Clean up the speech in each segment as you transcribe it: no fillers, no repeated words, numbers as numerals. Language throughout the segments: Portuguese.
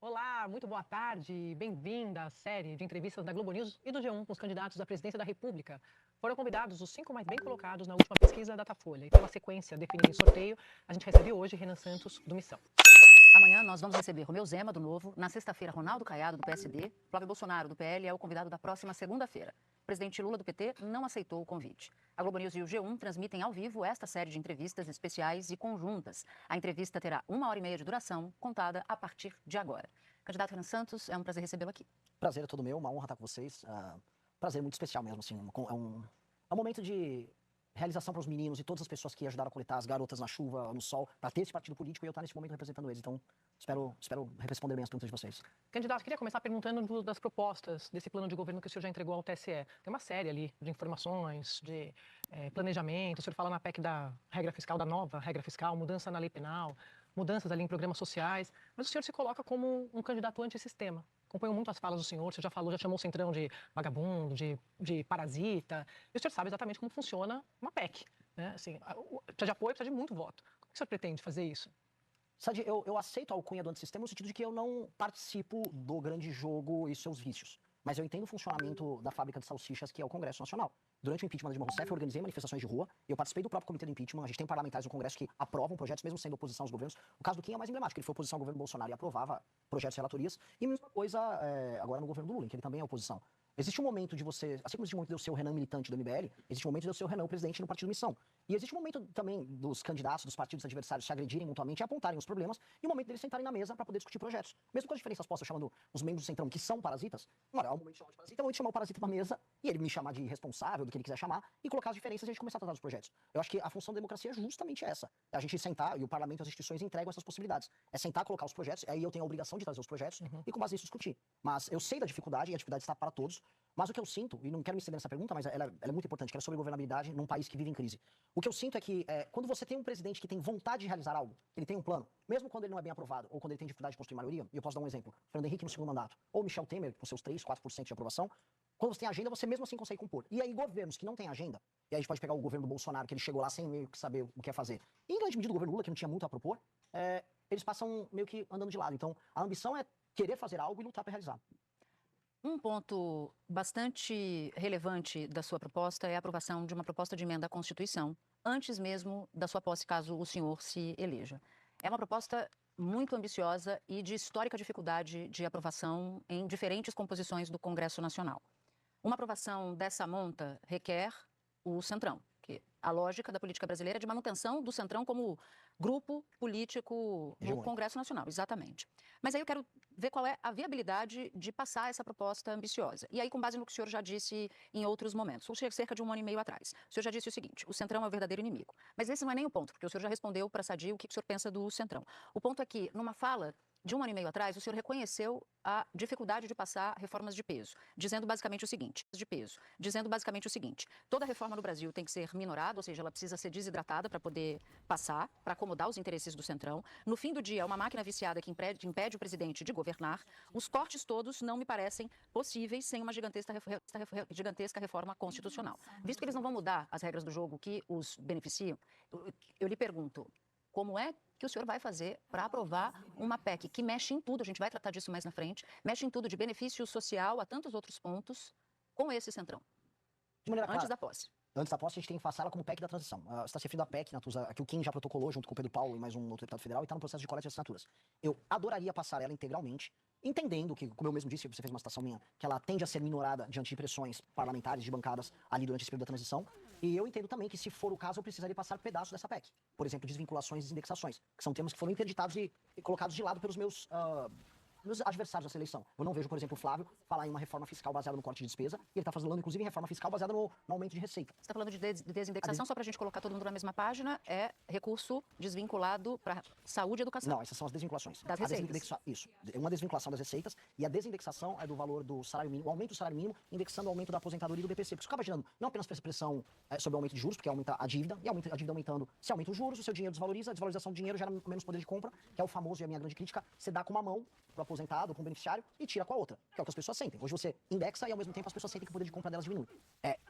Olá, muito boa tarde. Bem-vinda à série de entrevistas da Globo News e do G1 com os candidatos à presidência da República. Foram convidados os 5 mais bem colocados na última pesquisa Datafolha. E pela sequência definida em sorteio, a gente recebe hoje Renan Santos, do Missão. Amanhã nós vamos receber Romeu Zema, do Novo. Na sexta-feira, Ronaldo Caiado, do PSD. Flávio Bolsonaro, do PL, é o convidado da próxima segunda-feira. O presidente Lula, do PT, não aceitou o convite. A Globo News e o G1 transmitem ao vivo esta série de entrevistas especiais e conjuntas. A entrevista terá 1h30 de duração, contada a partir de agora. Candidato Renan Santos, é um prazer recebê-lo aqui. Prazer é todo meu, uma honra estar com vocês. Prazer muito especial mesmo, assim. É um momento de realização para os meninos e todas as pessoas que ajudaram a coletar as garotas na chuva, no sol, para ter esse partido político e eu estar nesse momento representando eles. Então, espero responder bem as perguntas de vocês. Candidato, queria começar perguntando das propostas desse plano de governo que o senhor já entregou ao TSE. Tem uma série ali de informações, de planejamento. O senhor fala na PEC da regra fiscal, da nova regra fiscal, mudança na lei penal, mudanças ali em programas sociais. Mas o senhor se coloca como um candidato antissistema. Acompanho muito as falas do senhor, você já falou, já chamou o Centrão de vagabundo, de parasita. E o senhor sabe exatamente como funciona uma PEC. Né? Assim, precisa de apoio, precisa de muito voto. Como que o senhor pretende fazer isso? Sadi, eu aceito a alcunha do antissistema no sentido de que eu não participo do grande jogo e seus vícios. Mas eu entendo o funcionamento da fábrica de salsichas, que é o Congresso Nacional. Durante o impeachment da Dilma Rousseff, eu organizei manifestações de rua, eu participei do próprio comitê do impeachment, a gente tem parlamentares no Congresso que aprovam projetos, mesmo sendo oposição aos governos. O caso do Kim é mais emblemático, ele foi oposição ao governo Bolsonaro e aprovava projetos e relatorias. E a mesma coisa agora no governo do Lula, em que ele também é oposição. Existe um momento de você, assim como existe um momento de eu ser o Renan militante do MBL, existe um momento de eu ser o Renan presidente no Partido Missão. E existe um momento também dos candidatos, dos partidos adversários se agredirem mutuamente e apontarem os problemas, e um momento deles sentarem na mesa para poder discutir projetos. Mesmo com as diferenças postas, chamando os membros do Centrão que são parasitas, olha, é um momento de chamar de parasita, é um momento de chamar o parasita pra mesa, e ele me chamar de responsável, do que ele quiser chamar, e colocar as diferenças e a gente começar a tratar dos projetos. Eu acho que a função da democracia é justamente essa. É a gente sentar, e o parlamento e as instituições entregam essas possibilidades. É sentar, colocar os projetos, aí eu tenho a obrigação de trazer os projetos, e com base nisso discutir. Mas eu sei da dificuldade, e a dificuldade está para todos, mas o que eu sinto, e não quero me estender nessa pergunta, mas ela é muito importante, que é sobre governabilidade num país que vive em crise. O que eu sinto é que quando você tem um presidente que tem vontade de realizar algo, ele tem um plano, mesmo quando ele não é bem aprovado, ou quando ele tem dificuldade de construir maioria, e eu posso dar um exemplo, Fernando Henrique no segundo mandato, ou Michel Temer com seus 3, 4% de aprovação, quando você tem agenda, você mesmo assim consegue compor. E aí governos que não têm agenda, e aí a gente pode pegar o governo do Bolsonaro, que ele chegou lá sem meio que saber o que é fazer, e em grande medida o governo Lula, que não tinha muito a propor, eles passam meio que andando de lado. Então, a ambição é querer fazer algo e lutar para realizar. Um ponto bastante relevante da sua proposta é a aprovação de uma proposta de emenda à Constituição, antes mesmo da sua posse, caso o senhor se eleja. É uma proposta muito ambiciosa e de histórica dificuldade de aprovação em diferentes composições do Congresso Nacional. Uma aprovação dessa monta requer o Centrão, que a lógica da política brasileira é de manutenção do Centrão como grupo político no Congresso Nacional, exatamente. Mas aí eu quero ver qual é a viabilidade de passar essa proposta ambiciosa. E aí, com base no que o senhor já disse em outros momentos, cerca de 1 ano e meio atrás, o senhor já disse o seguinte: o Centrão é o verdadeiro inimigo. Mas esse não é nem o ponto, porque o senhor já respondeu para a Sadi o que o senhor pensa do Centrão. O ponto é que, numa fala de 1 ano e meio atrás, o senhor reconheceu a dificuldade de passar reformas de peso, dizendo basicamente o seguinte: toda reforma no Brasil tem que ser minorada, ou seja, ela precisa ser desidratada para poder passar, para acomodar os interesses do Centrão. No fim do dia, é uma máquina viciada que impede o presidente de governar. Os cortes todos não me parecem possíveis sem uma gigantesca reforma constitucional. Visto que eles não vão mudar as regras do jogo que os beneficiam, eu lhe pergunto: como é que o senhor vai fazer para aprovar uma PEC que mexe em tudo, a gente vai tratar disso mais na frente, mexe em tudo, de benefício social a tantos outros pontos, com esse Centrão, antes da posse? Antes da posse, a gente tem que passar ela como PEC da transição. Você está se referindo à PEC, Natuza, que o Kim já protocolou junto com o Pedro Paulo e mais um outro deputado federal e está no processo de coleta de assinaturas. Eu adoraria passar ela integralmente, entendendo que, como eu mesmo disse, você fez uma citação minha, que ela tende a ser minorada diante de pressões parlamentares, de bancadas ali durante esse período da transição. E eu entendo também que, se for o caso, eu precisaria passar pedaços dessa PEC. Por exemplo, desvinculações e desindexações, que são temas que foram interditados e colocados de lado pelos meus adversários dessa eleição. Eu não vejo, por exemplo, o Flávio falar em uma reforma fiscal baseada no corte de despesa, e ele está falando, inclusive, em reforma fiscal baseada no aumento de receita. Você está falando de desindexação, só para a gente colocar todo mundo na mesma página, é recurso desvinculado para saúde e educação. Não, essas são as desvinculações. Das receitas. Isso, é uma desvinculação das receitas, e a desindexação é do valor do salário mínimo, o aumento do salário mínimo, indexando o aumento da aposentadoria e do BPC, porque isso acaba gerando não apenas pressão sobre o aumento de juros, porque aumenta a dívida, e a dívida aumentando, se aumenta os juros, o seu dinheiro desvaloriza, a desvalorização do dinheiro gera menos poder de compra, que é o famoso, e a minha grande crítica, você dá com uma mão para aposentado ou com o beneficiário e tira com a outra, que é o que as pessoas sentem. Hoje você indexa e ao mesmo tempo as pessoas sentem que o poder de compra delas diminui.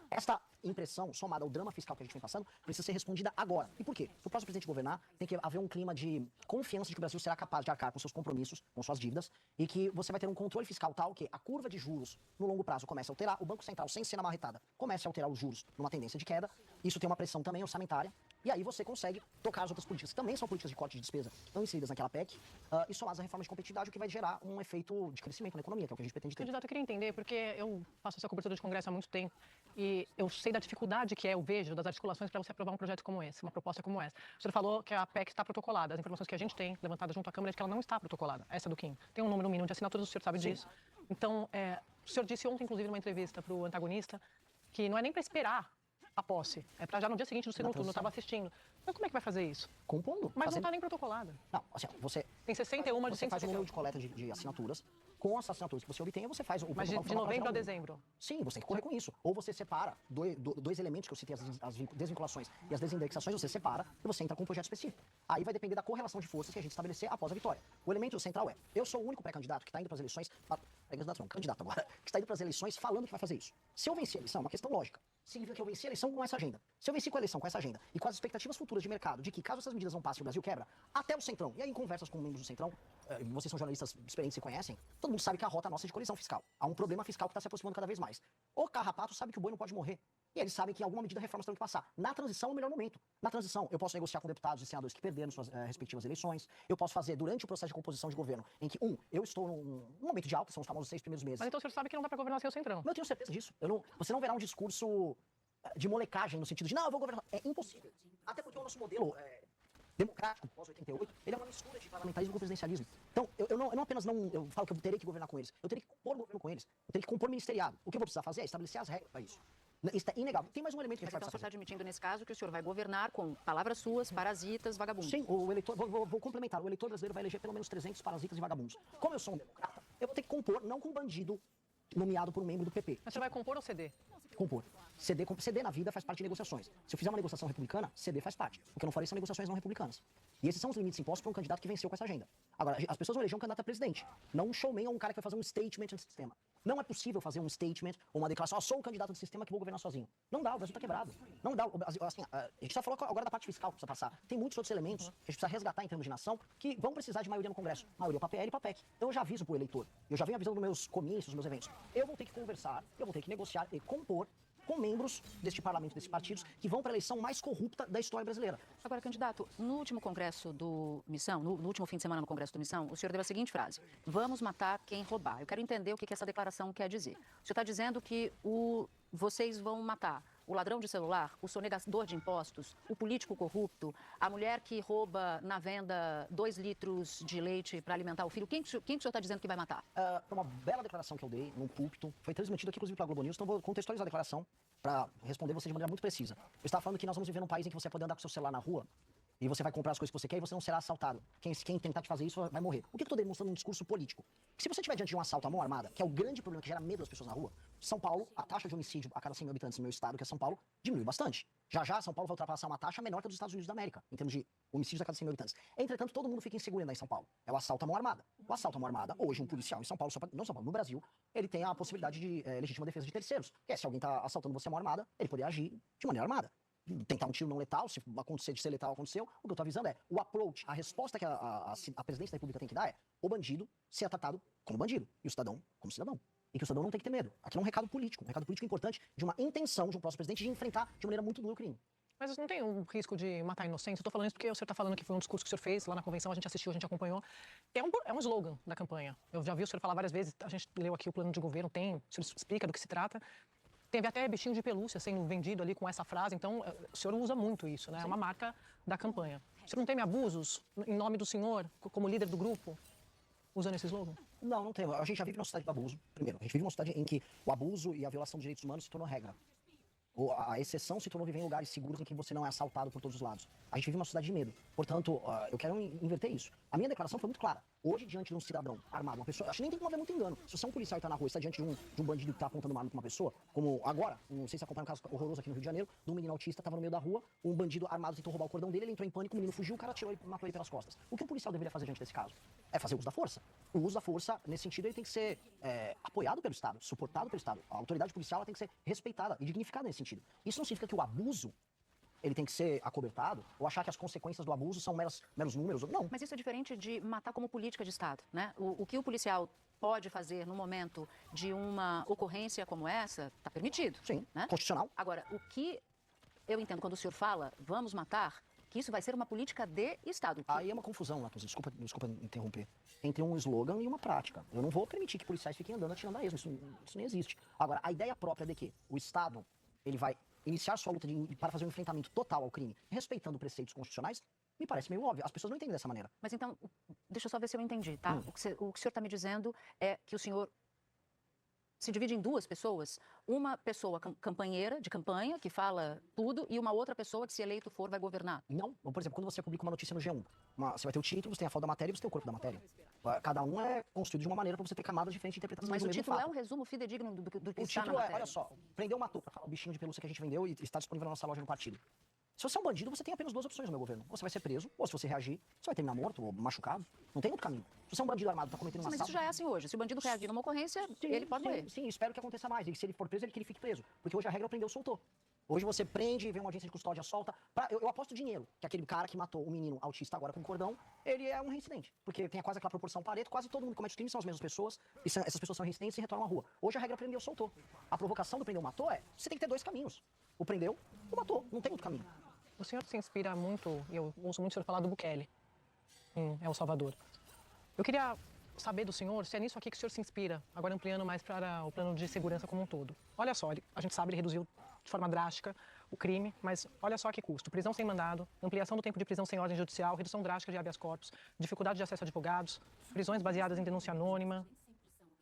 Esta impressão, somada ao drama fiscal que a gente vem passando, precisa ser respondida agora. E por quê? Para o próximo presidente governar, tem que haver um clima de confiança de que o Brasil será capaz de arcar com seus compromissos, com suas dívidas, e que você vai ter um controle fiscal tal que a curva de juros no longo prazo comece a alterar, o Banco Central, sem ser na marretada, comece a alterar os juros numa tendência de queda, isso tem uma pressão também orçamentária, e aí você consegue tocar as outras políticas, que também são políticas de corte de despesa, estão inseridas naquela PEC, e somar as reformas de competitividade, o que vai gerar um efeito de crescimento na economia, que é o que a gente pretende ter. Candidato, eu queria entender, porque eu faço essa cobertura de Congresso há muito tempo e eu sei da dificuldade que eu vejo das articulações para você aprovar um projeto como esse, uma proposta como essa. O senhor falou que a PEC está protocolada. As informações que a gente tem levantadas junto à Câmara é de que ela não está protocolada, essa do Kim. Tem um número mínimo de assinaturas, o senhor sabe disso. Então, o senhor disse ontem, inclusive, numa entrevista para o antagonista, que não é nem para esperar a posse, é para já no dia seguinte do segundo turno, eu estava assistindo. Então, como é que vai fazer isso? Compondo. Mas não está nem protocolada. Não, assim, você... Tem 61 de Você faz um 158. número de coleta de assinaturas. Com as assinaturas que você obtenha, você faz o Mas de protocolo novembro a geral. dezembro. Sim, você tem que correr com isso. Ou você separa dois elementos que eu citei, as desvinculações e as desindexações, você separa e você entra com um projeto específico. Aí vai depender da correlação de forças que a gente estabelecer após a vitória. O elemento central é, eu sou o único pré-candidato que está indo para as eleições, pré-candidato não, candidato agora, que está indo para as eleições falando que vai fazer isso. Se eu vencer a eleição, é uma questão lógica. Significa que eu venci a eleição com essa agenda. Se eu venci com a eleição com essa agenda e com as expectativas futuras de mercado de que caso essas medidas não passem, o Brasil quebra, até o Centrão, e aí em conversas com membros do Centrão, vocês são jornalistas experientes e conhecem, todo mundo sabe que a rota nossa é de colisão fiscal. Há um problema fiscal que está se aproximando cada vez mais. O carrapato sabe que o boi não pode morrer. E eles sabem que em alguma medida reformas terão que passar. Na transição é o melhor momento. Na transição, eu posso negociar com deputados e senadores que perderam suas respectivas eleições. Eu posso fazer durante o processo de composição de governo, em que, eu estou num momento de alta, são os famosos 6 primeiros meses. Mas então o senhor sabe que não dá para governar sem o Centrão. Eu tenho certeza disso. Você não verá um discurso de molecagem, no sentido de, não, eu vou governar. É impossível. Até porque o nosso modelo democrático, pós-88, ele é uma mistura de parlamentarismo com presidencialismo. Então, eu não apenas eu falo que eu terei que governar com eles, eu terei que compor o governo com eles. Eu terei que compor ministeriado. O que eu vou precisar fazer é estabelecer as regras para isso. Isso é inegável. Tem mais um elemento que a Mas gente então o vai senhor está fazer. admitindo nesse caso que o senhor vai governar com palavras suas, parasitas, vagabundos. Sim, o eleitor, vou complementar, o eleitor brasileiro vai eleger pelo menos 300 parasitas e vagabundos. Como eu sou um democrata, eu vou ter que compor, não com um bandido nomeado por um membro do PP. Mas você vai compor ou ceder? Compor. Ceder na vida faz parte de negociações. Se eu fizer uma negociação republicana, ceder faz parte. O que eu não farei são negociações não republicanas. E esses são os limites impostos para um candidato que venceu com essa agenda. Agora, as pessoas vão eleger um candidato a presidente, não um showman ou um cara que vai fazer um statement no sistema. Não é possível fazer um statement ou uma declaração, sou um candidato do sistema que vou governar sozinho. Não dá, o Brasil está quebrado. Não dá. Assim, a gente só falou agora da parte fiscal que precisa passar. Tem muitos outros elementos que a gente precisa resgatar em termos de nação que vão precisar de maioria no Congresso. Maioria para PL e para PEC. Então eu já aviso pro eleitor. Eu já venho avisando nos meus comícios, nos meus eventos. Eu vou ter que conversar, eu vou ter que negociar e compor com membros deste parlamento, desses partidos, que vão para a eleição mais corrupta da história brasileira. Agora, candidato, no último congresso do Missão, no último fim de semana no congresso do Missão, o senhor deu a seguinte frase: vamos matar quem roubar. Eu quero entender o que essa declaração quer dizer. O senhor está dizendo que vocês vão matar o ladrão de celular, o sonegador de impostos, o político corrupto, a mulher que rouba na venda 2 litros de leite para alimentar o filho. Quem que o senhor está dizendo que vai matar? Foi uma bela declaração que eu dei num púlpito. Foi transmitido aqui, inclusive, pela Globo News. Então, vou contextualizar a declaração para responder você de maneira muito precisa. Eu estava falando que nós vamos viver num país em que você pode andar com seu celular na rua e você vai comprar as coisas que você quer e você não será assaltado. Quem tentar te fazer isso vai morrer. O que eu estou demonstrando num discurso político? Que se você estiver diante de um assalto à mão armada, que é o grande problema que gera medo das pessoas na rua, São Paulo, a taxa de homicídio a cada 100 mil habitantes no meu estado, que é São Paulo, diminuiu bastante. Já São Paulo vai ultrapassar uma taxa menor que a dos Estados Unidos da América, em termos de homicídios a cada 100 mil habitantes. Entretanto, todo mundo fica inseguro em São Paulo. É o assalto à mão armada. O assalto à mão armada, hoje um policial em São Paulo, não São Paulo, no Brasil, ele tem a possibilidade de legítima defesa de terceiros. Que é, se alguém está assaltando você à mão armada, ele poder agir de maneira armada. Tentar um tiro não letal, se acontecer de ser letal, aconteceu. O que eu tô avisando é, o approach, a resposta que a presidência da República tem que dar é, o bandido ser tratado como bandido, e o cidadão como cidadão. E que o cidadão não tem que ter medo. Aqui é um recado político importante de uma intenção de um próximo presidente de enfrentar de maneira muito dura o crime. Mas não tem um risco de matar inocentes? Eu estou falando isso porque o senhor está falando que foi um discurso que o senhor fez lá na convenção, a gente assistiu, a gente acompanhou. É um slogan da campanha. Eu já vi o senhor falar várias vezes, a gente leu aqui o plano de governo, o senhor explica do que se trata. Teve até bichinho de pelúcia sendo vendido ali com essa frase, então o senhor usa muito isso, né? É uma marca da campanha. O senhor não teme abusos em nome do senhor, como líder do grupo, usando esse slogan? Não tem. A gente já vive numa sociedade do abuso. Primeiro, a gente vive numa sociedade em que o abuso e a violação de direitos humanos se tornou regra. A exceção se tornou viver em lugares seguros em que você não é assaltado por todos os lados. A gente vive uma sociedade de medo. Portanto, eu quero inverter isso. A minha declaração foi muito clara. Hoje, diante de um cidadão armado, uma pessoa... Acho que nem tem como haver muito engano. Se você é um policial e está na rua e está diante de um bandido que está apontando uma arma para uma pessoa, como agora, não sei se acompanha um caso horroroso aqui no Rio de Janeiro, de um menino autista, estava no meio da rua, um bandido armado tentou roubar o cordão dele, ele entrou em pânico, o menino fugiu, o cara atirou e matou ele pelas costas. O que um policial deveria fazer diante desse caso? É fazer uso da força. O uso da força, nesse sentido, ele tem que ser apoiado pelo Estado, suportado pelo Estado. A autoridade policial ela tem que ser respeitada e dignificada nesse sentido. Isso não significa que o abuso ele tem que ser acobertado ou achar que as consequências do abuso são meros números. Não. Mas isso é diferente de matar como política de Estado, né? O que o policial pode fazer no momento de uma ocorrência como essa, está permitido. Sim, né? constitucional. Agora, o que eu entendo quando o senhor fala, vamos matar, que isso vai ser uma política de Estado. Aí é uma confusão, Natuza, desculpa interromper, entre um slogan e uma prática. Eu não vou permitir que policiais fiquem andando atirando a esmo, isso nem existe. Agora, a ideia própria de que o Estado ele vai iniciar sua luta para fazer um enfrentamento total ao crime, respeitando preceitos constitucionais, me parece meio óbvio. As pessoas não entendem dessa maneira. Mas então, deixa eu só ver se eu entendi, tá? O que o senhor está me dizendo é que o senhor se divide em duas pessoas. Uma pessoa campanheira, de campanha, que fala tudo, e uma outra pessoa que, se eleito for, vai governar. Não. Por exemplo, quando você publica uma notícia no G1, você vai ter o título, você tem a foto da matéria e você tem o corpo da matéria. Cada um é construído de uma maneira para você ter camadas diferentes de interpretação. Mas do o mesmo título fato. é um resumo fidedigno do que O está na título matéria. olha só, prendeu, matou, para falar o bichinho de pelúcia que a gente vendeu e está disponível na nossa loja no partido. Se você é um bandido, você tem apenas duas opções no meu governo. Ou você vai ser preso, ou se você reagir, você vai terminar morto ou machucado. Não tem outro caminho. Se você é um bandido armado, está cometendo uma Mas isso já é assim hoje. Se o bandido reagir numa ocorrência, ele pode morrer. Sim, espero que aconteça mais. E se ele for preso, que ele fique preso. Porque hoje a regra é prendeu, soltou. Hoje você prende, vem uma agência de custódia, solta. Eu aposto dinheiro que aquele cara que matou o menino autista agora com cordão, ele é um reincidente. Porque tem quase aquela proporção Pareto, quase todo mundo que comete crime são as mesmas pessoas, e essas pessoas são reincidentes e retornam à rua. Hoje a regra prendeu, soltou. A provocação do prendeu, matou você tem que ter dois caminhos. O prendeu, o matou. Não tem outro caminho. O senhor se inspira muito, e eu ouço muito o senhor falar do Bukele em El Salvador. Eu queria saber do senhor se é nisso aqui que o senhor se inspira, agora ampliando mais para o plano de segurança como um todo. Olha só, a gente sabe, ele reduziu de forma drástica o crime, mas olha só que custo. Prisão sem mandado, ampliação do tempo de prisão sem ordem judicial, redução drástica de habeas corpus, dificuldade de acesso a advogados, prisões baseadas em denúncia anônima,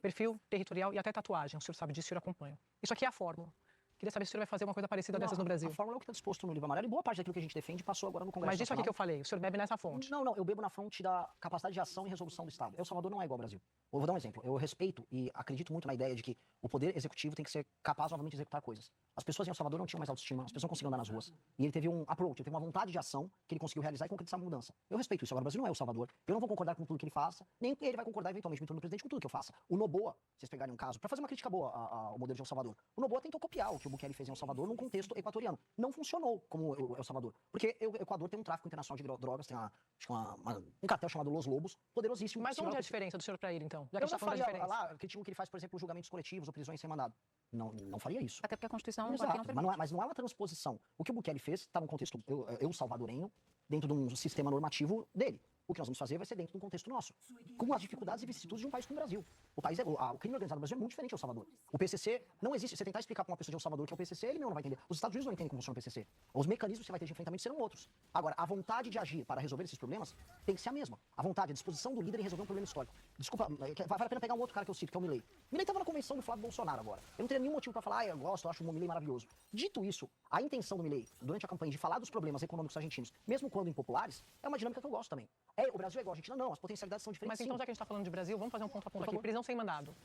perfil territorial e até tatuagem. O senhor sabe disso, o senhor acompanha. Isso aqui é a fórmula. Queria saber se o senhor vai fazer uma coisa parecida dessas no Brasil. A fórmula é o que está disposto no livro amarelo e boa parte daquilo que a gente defende passou agora no Congresso Mas disso aqui Nacional. que eu falei, o senhor bebe nessa fonte. Não, eu bebo na fonte da capacidade de ação e resolução do Estado. El Salvador não é igual ao Brasil. Eu vou dar um exemplo. Eu respeito e acredito muito na ideia de que o poder executivo tem que ser capaz novamente de executar coisas. As pessoas em El Salvador não tinham mais autoestima, as pessoas não conseguiam andar nas ruas. E ele teve um approach, ele teve uma vontade de ação que ele conseguiu realizar e concretizar a mudança. Eu respeito isso. Agora, o Brasil não é El Salvador. Eu não vou concordar com tudo que ele faça, nem ele vai concordar eventualmente, me tornando presidente, com tudo que eu faça. O Noboa, se vocês pegarem um caso, para fazer uma crítica boa ao modelo de El Salvador, o Noboa tentou copiar o que o Bukele fez em El Salvador num contexto equatoriano. Não funcionou como El Salvador. Porque o Equador tem um tráfico internacional de drogas, tem um cartel chamado Los Lobos, poderosíssimo. Mas onde é a diferença do senhor para ir, então? Já que Eu a gente não tá falando da faria, diferença. lá, critico que ele faz, por exemplo, julgamentos coletivos ou prisões sem mandado. Não faria isso. Até porque a Constituição Exato, aqui não permite. mas não é uma transposição. O que o Bukele fez está num contexto eu salvadorenho, dentro de um sistema normativo dele. O que nós vamos fazer vai ser dentro de um contexto nosso, com as dificuldades e vicissitudes de um país como o Brasil. O crime organizado no Brasil é muito diferente do El Salvador. O PCC não existe. Você tentar explicar para uma pessoa de El Salvador que é o PCC, ele não vai entender. Os Estados Unidos não entendem como funciona o PCC. Os mecanismos que você vai ter de enfrentamento serão outros. Agora, a vontade de agir para resolver esses problemas tem que ser a mesma. A vontade, a disposição do líder em resolver um problema histórico. Desculpa, vale a pena pegar um outro cara que eu cito, que é o Milei. Milei estava na convenção do Flávio Bolsonaro agora. Eu não teria nenhum motivo para falar, eu gosto, eu acho o Milei maravilhoso. Dito isso, a intenção do Milei, durante a campanha, de falar dos problemas econômicos argentinos, mesmo quando impopulares, é uma dinâmica que eu gosto também. O Brasil é igual a Argentina? Não, as potencialidades são diferentes. Mas então, sim. já que a gente está falando de Brasil, vamos fazer um ponto a ponto Por aqui. favor. Prisão sem mandado.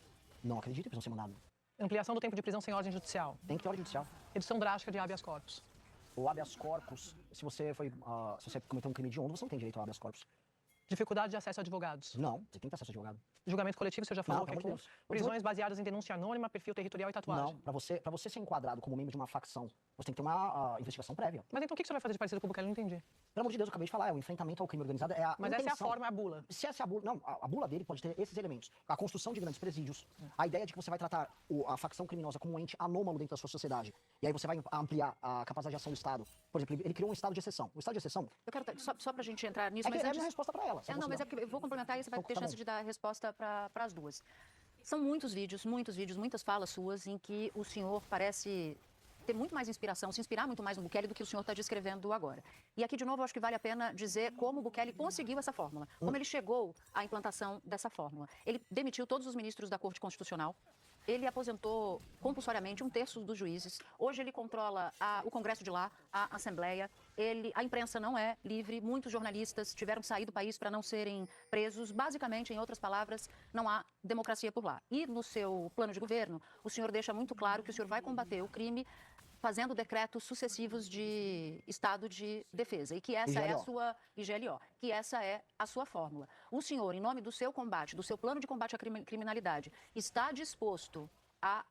Não acredito em prisão sem mandado. Ampliação do tempo de prisão sem ordem judicial. Tem que ter ordem judicial. Redução drástica de habeas corpus. O habeas corpus, se você cometeu um crime de honra, você não tem direito ao habeas corpus. Dificuldade de acesso a advogados. Não, você tem que ter acesso a advogado. Julgamento coletivo, você já falou. Não, pelo que amor de é Deus. prisões baseadas em denúncia anônima, perfil territorial e tatuagem. Não, pra você ser enquadrado como membro de uma facção, você tem que ter uma investigação prévia. Mas então o que o senhor vai fazer de parecido com o Bukele? Eu não entendi. Pelo amor de Deus, eu acabei de falar, é o enfrentamento ao crime organizado, é a Mas essa é a intenção. forma, é a bula. Se essa é a bula, não, a bula dele pode ter esses elementos. A construção de grandes presídios, a ideia de que você vai tratar a facção criminosa como um ente anômalo dentro da sua sociedade, e aí você vai ampliar a capacidade de ação do Estado. Por exemplo, ele criou um estado de exceção. O estado de exceção Eu quero, só pra gente entrar nisso, é, mas é a antes... minha resposta pra ela. Não, mas é porque eu vou complementar e você vai ter Tá chance bom. de dar a resposta para as duas. São muitos vídeos, muitas falas suas em que o senhor parece ter muito mais inspiração, se inspirar muito mais no Bukele do que o senhor está descrevendo agora. E aqui, de novo, eu acho que vale a pena dizer como o Bukele conseguiu essa fórmula, como ele chegou à implantação dessa fórmula. Ele demitiu todos os ministros da Corte Constitucional, ele aposentou compulsoriamente 1/3 dos juízes. Hoje ele controla o Congresso de lá, a Assembleia. a imprensa não é livre, muitos jornalistas tiveram que sair do país para não serem presos. Basicamente, em outras palavras, não há democracia por lá. E no seu plano de governo, o senhor deixa muito claro que o senhor vai combater o crime fazendo decretos sucessivos de estado de defesa e que essa é a sua IGLO, que essa é a sua fórmula. O senhor, em nome do seu combate, do seu plano de combate à criminalidade, está disposto a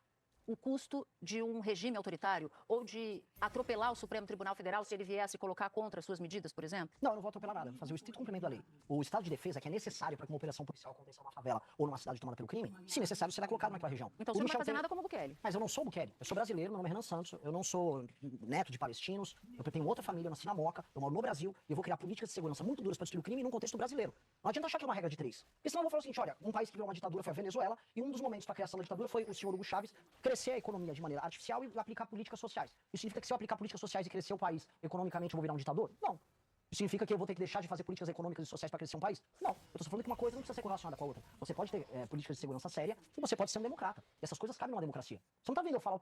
o custo de um regime autoritário ou de atropelar o Supremo Tribunal Federal se ele viesse colocar contra as suas medidas, por exemplo? Não, eu não vou atropelar nada. Eu vou fazer o estrito cumprimento da lei. O estado de defesa, que é necessário para que uma operação policial aconteça numa favela ou numa cidade tomada pelo crime, se necessário, será colocado naquela região. Então você não vai fazer nada como o Bukele. Mas eu não sou o Bukele. Eu sou brasileiro, meu nome é Renan Santos. Eu não sou neto de palestinos. Eu tenho outra família, eu nasci na Moca. Eu moro no Brasil e eu vou criar políticas de segurança muito duras para destruir o crime num contexto brasileiro. Não adianta achar que é uma regra de três. Porque senão eu vou falar o seguinte, olha, um país que virou uma ditadura foi a Venezuela e um dos momentos para a criação da ditadura foi o senhor Hugo Chávez crescer a economia de maneira artificial e aplicar políticas sociais. Isso significa que se eu aplicar políticas sociais e crescer o país economicamente, eu vou virar um ditador? Não. Isso significa que eu vou ter que deixar de fazer políticas econômicas e sociais para crescer um país? Não. Eu estou falando que uma coisa não precisa ser correlacionada com a outra. Você pode ter políticas de segurança séria e você pode ser um democrata. E essas coisas cabem numa democracia. Você não está vendo eu falar,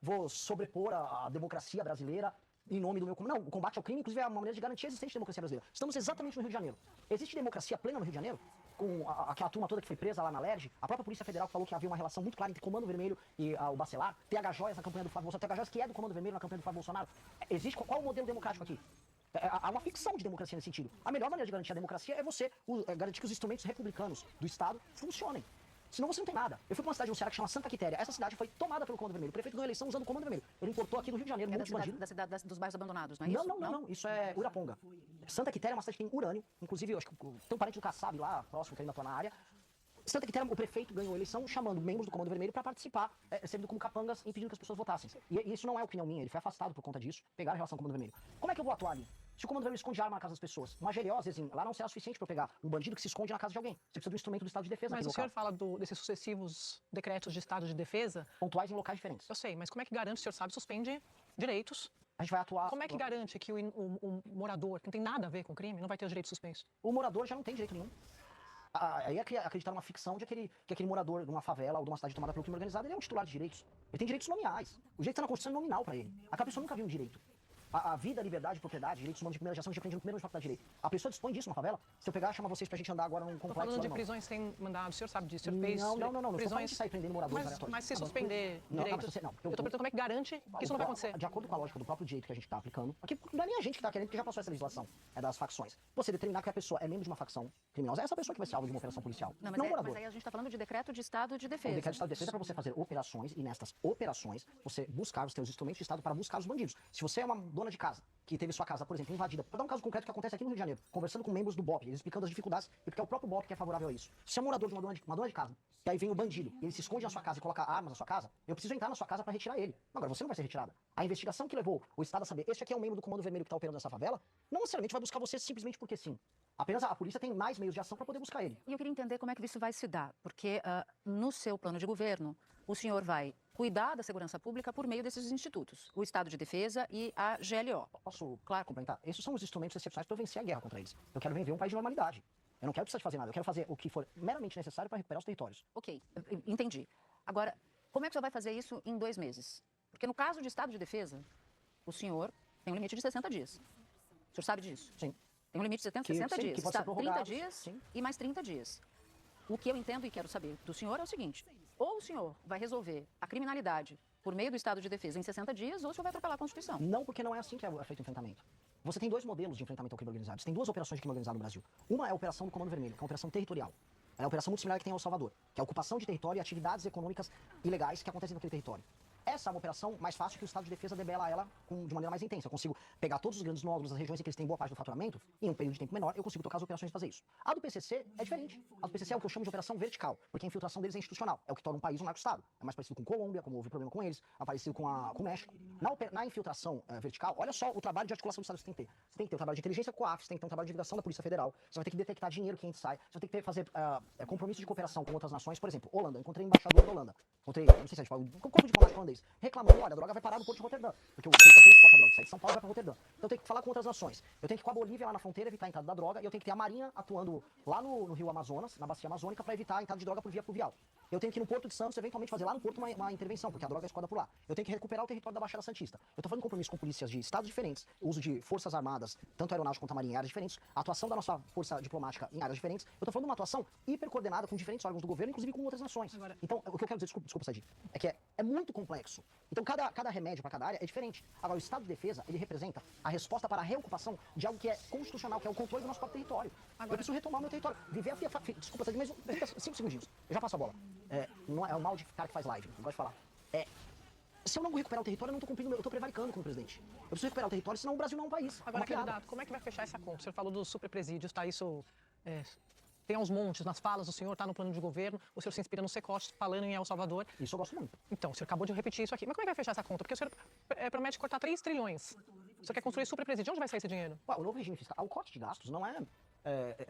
vou sobrepor a democracia brasileira em nome do meu... Não, o combate ao crime, inclusive, é uma maneira de garantir a existência da democracia brasileira. Estamos exatamente no Rio de Janeiro. Existe democracia plena no Rio de Janeiro? Com aquela turma toda que foi presa lá na LERJ, a própria Polícia Federal falou que havia uma relação muito clara entre Comando Vermelho e o Bacelar, TH Joias na campanha do Flávio Bolsonaro, TH Joias que é do Comando Vermelho na campanha do Flávio Bolsonaro. Existe qual é o modelo democrático aqui? Há uma ficção de democracia nesse sentido. A melhor maneira de garantir a democracia é você garantir que os instrumentos republicanos do Estado funcionem. Senão você não tem nada. Eu fui pra uma cidade no Ceará que chama Santa Quitéria. Essa cidade foi tomada pelo Comando Vermelho. O prefeito ganhou a eleição usando o Comando Vermelho. Ele importou aqui do Rio de Janeiro muitos bandidos. Da cidade dos bairros abandonados, não é isso? Não. Isso é Uraponga. Santa Quitéria é uma cidade que tem urânio. Inclusive, eu acho que tem um parente do Kassab lá, próximo, que ainda atua na área. Santa Quitéria, o prefeito ganhou a eleição chamando membros do Comando Vermelho para participar, servindo como capangas, impedindo que as pessoas votassem. E isso não é opinião minha, ele foi afastado por conta disso, pegaram a relação com o Comando Vermelho. Como é que eu vou atuar ali? Se o Comando Vermelho esconde arma na casa das pessoas, uma GLO, às vezes, lá não será suficiente para eu pegar um bandido que se esconde na casa de alguém. Você precisa do instrumento do Estado de Defesa. Mas o senhor fala desses sucessivos decretos de Estado de Defesa... Pontuais em locais diferentes. Eu sei, mas como é que garante, o senhor sabe, suspende direitos? A gente vai atuar... Como é que garante que o morador, que não tem nada a ver com o crime, não vai ter os direitos suspensos? O morador já não tem direito nenhum. Aí acreditar numa ficção de que aquele morador de uma favela ou de uma cidade tomada pelo crime organizado, ele é um titular de direitos. Ele tem direitos nominais. O direito está na Constituição nominal para ele. Aquela pessoa nunca viu um direito. A vida, a liberdade, a propriedade, direitos humanos de primeira geração, a gente aprende no primeiro ano de faculdade de direito. A pessoa dispõe disso na favela. Se eu pegar, chama vocês pra gente andar agora num complexo... Tô falando de prisões sem mandado, o senhor sabe disso, o senhor fez... Não prisões... estou falando de sair prendendo moradores aleatórios. Mas se suspender direitos... Eu tô perguntando como é que garante que isso não vai acontecer. De acordo com a lógica do próprio direito que a gente está aplicando, aqui não é nem a gente que está querendo, porque já passou essa legislação, é das facções. Você determinar que a pessoa é membro de uma facção criminosa, é essa pessoa que vai ser alvo de uma operação policial, não o morador. Mas aí a gente está falando de decreto de Estado de Defesa. O decreto de Estado de Defesa é para você fazer operações, e nestas operações, você buscar os seus instrumentos de Estado para buscar os bandidos. Se você é uma dona de casa, que teve sua casa, por exemplo, invadida, para dar um caso concreto que acontece aqui no Rio de Janeiro, conversando com membros do BOP, eles explicando as dificuldades, e porque é o próprio BOP que é favorável a isso. Se você é morador de uma dona de casa, e aí vem o bandido, e ele se esconde na sua casa e coloca armas na sua casa, eu preciso entrar na sua casa para retirar ele. Agora, você não vai ser retirada. A investigação que levou o Estado a saber, este aqui é um membro do Comando Vermelho que está operando nessa favela, não necessariamente vai buscar você simplesmente porque sim. Apenas a polícia tem mais meios de ação para poder buscar ele. E eu queria entender como é que isso vai se dar, porque no seu plano de governo, o senhor vai cuidar da segurança pública por meio desses institutos, o Estado de Defesa e a GLO. Posso, claro, complementar? Esses são os instrumentos excepcionais para eu vencer a guerra contra eles. Eu quero viver um país de normalidade. Eu não quero precisar de fazer nada, eu quero fazer o que for meramente necessário para recuperar os territórios. Ok, entendi. Agora, como é que o senhor vai fazer isso em 2 meses? Porque no caso de Estado de Defesa, o senhor tem um limite de 60 dias. O senhor sabe disso? Sim. Tem um limite de 60 dias. Que pode ser 30 dias sim. E mais 30 dias. O que eu entendo e quero saber do senhor é o seguinte: ou o senhor vai resolver a criminalidade por meio do Estado de Defesa em 60 dias, ou o senhor vai atropelar a Constituição. Não, porque não é assim que é feito o enfrentamento. Você tem 2 modelos de enfrentamento ao crime organizado. Você tem 2 operações de crime organizado no Brasil. Uma é a operação do Comando Vermelho, que é uma operação territorial. Ela é uma operação muito similar que tem em El Salvador, que é a ocupação de território e atividades econômicas ilegais que acontecem naquele território. Essa é uma operação mais fácil que o Estado de Defesa debela ela de maneira mais intensa. Eu consigo pegar todos os grandes nódulos, as regiões em que eles têm boa parte do faturamento, e em um período de tempo menor, eu consigo tocar as operações e fazer isso. A do PCC é diferente. A do PCC é o que eu chamo de operação vertical, porque a infiltração deles é institucional. É o que torna um país um narco-estado. É mais parecido com Colômbia, como houve problema com eles, é parecido com o México. Na infiltração vertical, olha só o trabalho de articulação do Estado que você tem que ter. Você tem que ter o trabalho de inteligência com a COAF, você tem que ter um trabalho de ligação da Polícia Federal, você vai ter que detectar dinheiro que entra e sai, você vai ter que fazer compromisso de cooperação com outras nações. Por exemplo, Holanda. Eu encontrei embaixador da Holanda. Encontrei, não sei se é tipo, um corpo diplomático holandês, reclamando, olha, a droga vai parar no Porto de Roterdã, porque o feito exporta droga, sai de São Paulo e vai para Roterdã. Então eu tenho que falar com outras nações. Eu tenho que ir com a Bolívia lá na fronteira, evitar a entrada da droga, e eu tenho que ter a Marinha atuando lá no Rio Amazonas, na bacia amazônica, para evitar a entrada de droga por via fluvial. Eu tenho que ir no Porto de Santos, eventualmente fazer lá no Porto uma intervenção, porque a droga é escoada por lá. Eu tenho que recuperar o território da Baixada Santista. Eu tô fazendo compromisso com polícias de estados diferentes, o uso de forças armadas, tanto aeronáutica quanto a marinha, em áreas diferentes, a atuação da nossa força diplomática em áreas diferentes. Eu tô falando de uma atuação hipercoordenada com diferentes órgãos do governo, inclusive com outras nações. Agora... Então, o que eu quero dizer, desculpa, Sadi, é que é muito complexo. Então, cada remédio para cada área é diferente. Agora, o Estado de Defesa, ele representa a resposta para a reocupação de algo que é constitucional, que é o controle do nosso próprio território. Agora... Eu preciso retomar o meu território. Viver desculpa, Sadi, mas 5 segundinhos. Eu já passo a bola. Não é o mal de cara que faz live, não gosto de falar. Se eu não recuperar o território, eu não tô cumprindo, eu tô prevaricando como presidente. Eu preciso recuperar o território, senão o Brasil não é um país. Agora, candidato, como é que vai fechar essa conta? O senhor falou dos superpresídios, tá? Isso tem aos montes nas falas, o senhor está no plano de governo, o senhor se inspira no Secoste, falando em El Salvador. Isso eu gosto muito. Então, o senhor acabou de repetir isso aqui. Mas como é que vai fechar essa conta? Porque o senhor promete cortar 3 trilhões. O senhor quer construir superpresídio. De onde vai sair esse dinheiro? O novo regime fiscal, o corte de gastos não é...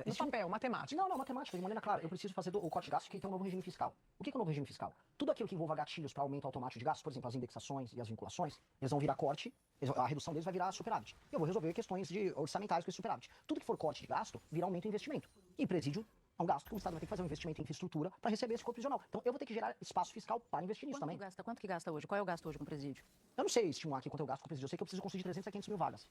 No papel, matemática. Não, matemática, de maneira clara. Eu preciso fazer o corte de gastos que tem um novo regime fiscal. O que é o novo regime fiscal? Tudo aquilo que envolva gatilhos para aumento automático de gastos, por exemplo, as indexações e as vinculações, eles vão virar corte, a redução deles vai virar superávit. Eu vou resolver questões orçamentárias com esse superávit. Tudo que for corte de gasto, vira aumento em investimento. E presídio é um gasto que o Estado vai ter que fazer um investimento em infraestrutura para receber esse corpo prisional. Então eu vou ter que gerar espaço fiscal para investir nisso também. Quanto que gasta hoje? Qual é o gasto hoje com o presídio? Eu não sei estimular aqui quanto eu gasto com o presídio. Eu sei que eu preciso construir de 300 a 500 mil vagas.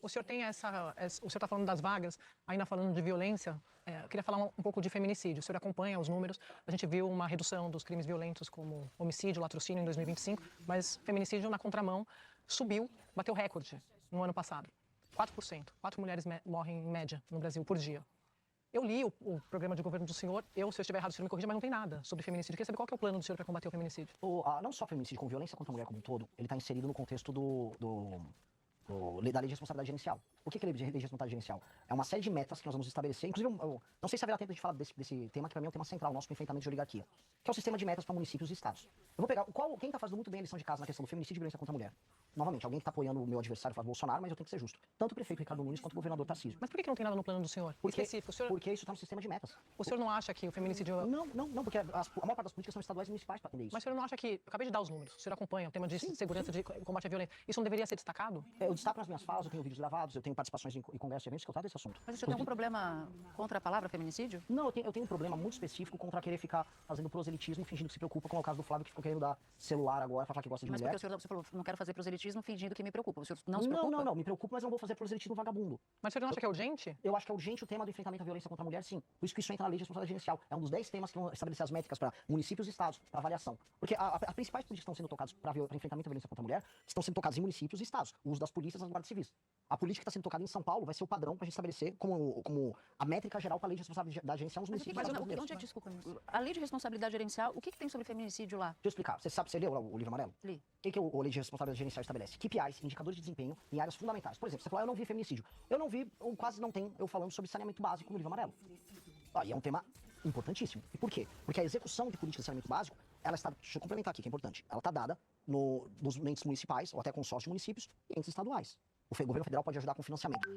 O senhor tem o senhor está falando das vagas, ainda falando de violência, eu queria falar um pouco de feminicídio. O senhor acompanha os números, a gente viu uma redução dos crimes violentos como homicídio, latrocínio em 2025, mas feminicídio na contramão subiu, bateu recorde no ano passado. 4%. 4 mulheres morrem em média no Brasil por dia. Eu li o programa de governo do senhor, se eu estiver errado, o senhor me corrija, mas não tem nada sobre feminicídio. Eu queria saber qual que é o plano do senhor para combater o feminicídio. Não só feminicídio, com violência contra a mulher como um todo, ele está inserido no contexto da lei de responsabilidade gerencial. O que é a lei de responsabilidade gerencial? É uma série de metas que nós vamos estabelecer. Inclusive, eu não sei se haverá tempo de falar desse tema, que para mim é um tema central, nosso enfrentamento de oligarquia, que é o sistema de metas para municípios e estados. Eu vou pegar quem está fazendo muito bem a lição de casa na questão do feminicídio e violência contra a mulher. Novamente, alguém que está apoiando o meu adversário, faz Bolsonaro, mas eu tenho que ser justo. Tanto o prefeito Ricardo Nunes quanto o governador Tarcísio. Mas por que não tem nada no plano do senhor? Porque específico? Porque isso está no sistema de metas. O senhor não acha que o feminicídio... Não, porque a maior parte das políticas são estaduais e municipais para atender isso. Mas o senhor não acha que... Eu acabei de dar os números. O senhor acompanha o tema de segurança, de combate à violência. Isso não deveria ser destacado? Eu destaco nas minhas falas, eu tenho vídeos gravados, eu tenho participações em congressos e eventos que eu trato desse assunto. Mas o senhor tem algum problema contra a palavra feminicídio? Não, eu tenho um problema muito específico contra querer ficar fazendo proselitismo, fingindo que se preocupa, como é o caso do Flávio, que ficou querendo dar celular agora pra falar que gosta de mulher. Mas porque o senhor falou, não quero fazer proselitismo fingindo que me preocupa. O senhor não se preocupa? Não, me preocupa, mas não vou fazer proselitismo vagabundo. Mas o senhor não acha que é urgente? Eu acho que é urgente o tema do enfrentamento à violência contra a mulher, sim. Por isso que isso entra na lei de responsabilidade gerencial. É um dos 10 temas que vão estabelecer as métricas para municípios e estados, para avaliação. Porque as principais políticas que estão sendo tocadas para enfrentamento à violência contra a mulher estão sendo tocadas em municípios e estados. O uso das polícias e das guardas civis. A política que está sendo tocada em São Paulo vai ser o padrão para a gente estabelecer como a métrica geral para a lei de responsabilidade gerencial nos municípios. Desculpa, a lei de responsabilidade gerencial, o que tem sobre feminicídio lá? Deixa eu explicar. Você leu o livro amarelo? Li. O que a lei de responsabilidade gerencial estabelece? KPIs, indicadores de desempenho em áreas fundamentais. Por exemplo, você falou, eu não vi feminicídio. Eu não vi, ou quase não tem, eu falando sobre saneamento básico no livro amarelo. E é um tema importantíssimo. E por quê? Porque a execução de políticas de saneamento básico, ela está, deixa eu complementar aqui, que é importante, ela está dada nos entes municipais, ou até consórcio de municípios, e entes estaduais. O governo federal pode ajudar com financiamento.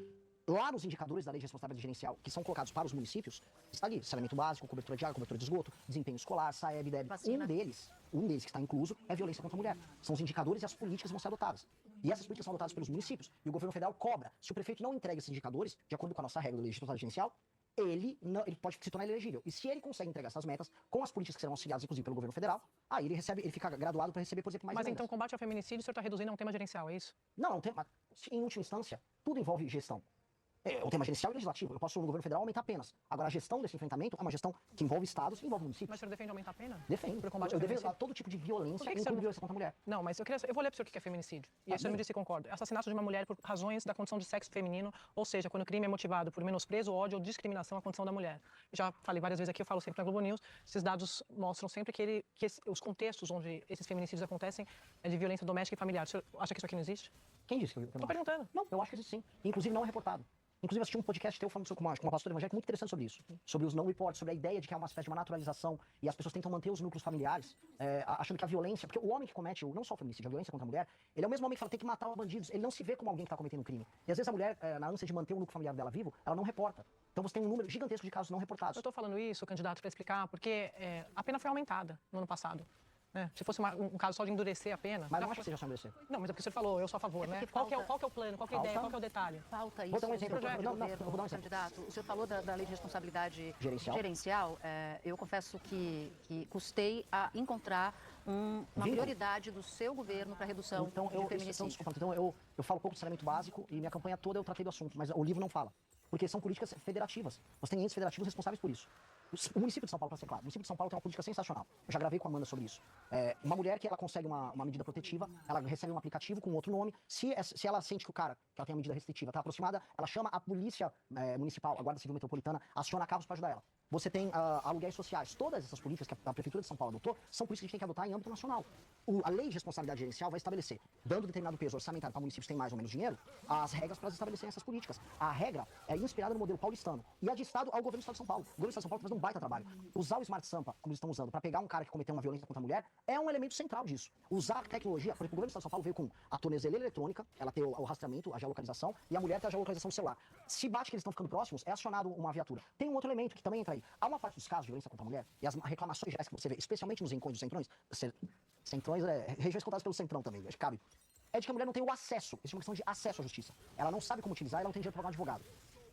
Lá nos indicadores da lei de responsabilidade gerencial, que são colocados para os municípios, está ali, saneamento básico, cobertura de água, cobertura de esgoto, desempenho escolar, SAEB, DEB. Um deles que está incluso é violência contra a mulher. São os indicadores e as políticas vão ser adotadas. E essas políticas são adotadas pelos municípios. E o governo federal cobra. Se o prefeito não entrega esses indicadores, de acordo com a nossa regra da lei de responsabilidade gerencial, ele pode se tornar inelegível. E se ele consegue entregar essas metas, com as políticas que serão auxiliadas, inclusive, pelo governo federal, aí ele fica graduado para receber, por exemplo, mais Mas emendas. então, combate ao feminicídio, o senhor está reduzindo a um tema gerencial, é isso? Não, em última instância, tudo envolve gestão. É um tema gerencial e legislativo. Eu posso, no governo federal, aumentar penas. Agora, a gestão desse enfrentamento é uma gestão que envolve estados e envolve municípios. Mas o senhor defende aumentar a pena? Defendo. Pro combate Eu ao defendo feminicídio? todo tipo de violência, Por que incluindo violência contra a mulher. Não, mas eu vou ler para o senhor o que é feminicídio. E aí o senhor me disse se concorda. Assassinato de uma mulher por razões da condição de sexo feminino, ou seja, quando o crime é motivado por menosprezo, ódio ou discriminação à condição da mulher. Já falei várias vezes aqui, eu falo sempre na Globo News, esses dados mostram sempre que os contextos onde esses feminicídios acontecem é de violência doméstica e familiar. O senhor acha que isso aqui não existe? Quem disse que eu não Tô acho? perguntando. Não, eu acho que existe sim. Inclusive não é reportado. Inclusive, eu assisti um podcast teu falando com uma pastora evangélica muito interessante sobre isso. Sobre os não reports, sobre a ideia de que é uma espécie de uma naturalização e as pessoas tentam manter os núcleos familiares, achando que a violência... Porque o homem que comete, não só o feminicídio, a violência contra a mulher, ele é o mesmo homem que fala, tem que matar os bandidos. Ele não se vê como alguém que está cometendo um crime. E às vezes a mulher, na ânsia de manter o núcleo familiar dela vivo, ela não reporta. Então você tem um número gigantesco de casos não reportados. Eu estou falando isso, candidato, para explicar, porque a pena foi aumentada no ano passado. né? Se fosse um caso só de endurecer a pena... Mas não acho que seja só endurecer. Não, mas é porque você falou, eu sou a favor, né? Qual que é o plano, qual que é a ideia, qual que é o detalhe? Falta isso Vou dar um no exemplo. projeto de Não, governo, eu vou dar um exemplo. candidato. O senhor falou da lei de responsabilidade Gerencial. Eu confesso que custei a encontrar uma prioridade do seu governo para redução de feminicídio. Então eu falo pouco de saneamento básico e minha campanha toda eu tratei do assunto, mas o livro não fala. Porque são políticas federativas. Você tem entes federativos responsáveis por isso. O município de São Paulo, para ser claro, o município de São Paulo tem uma política sensacional. Eu já gravei com a Amanda sobre isso. Uma mulher que ela consegue uma medida protetiva, ela recebe um aplicativo com outro nome. Se ela sente que o cara, que ela tem a medida restritiva, está aproximada, ela chama a polícia municipal, a Guarda Civil Metropolitana, aciona carros para ajudar ela. Você tem aluguéis sociais. Todas essas políticas que a Prefeitura de São Paulo adotou são políticas que a gente tem que adotar em âmbito nacional. A lei de responsabilidade gerencial vai estabelecer, dando determinado peso orçamentário para municípios que têm mais ou menos dinheiro, as regras para elas estabelecerem essas políticas. A regra é inspirada no modelo paulistano e é de Estado ao governo do Estado de São Paulo. O governo do Estado de São Paulo está fazendo um baita trabalho. Usar o Smart Sampa, como eles estão usando, para pegar um cara que cometeu uma violência contra a mulher, é um elemento central disso. Usar a tecnologia, por exemplo, o governo do Estado de São Paulo veio com a tornezeleira eletrônica, ela tem o rastreamento, a geolocalização, e a mulher tem a geolocalização do celular. Se bate que eles estão ficando próximos, é acionado uma viatura. Tem um outro elemento que também entra aí. Há uma parte dos casos de violência contra a mulher, e as reclamações gerais que você vê, especialmente nos encontros dos centrões, regiões contadas pelo centrão também, acho que cabe. É de que a mulher não tem o acesso, isso é uma questão de acesso à justiça. Ela não sabe como utilizar, ela não tem dinheiro para pagar um advogado.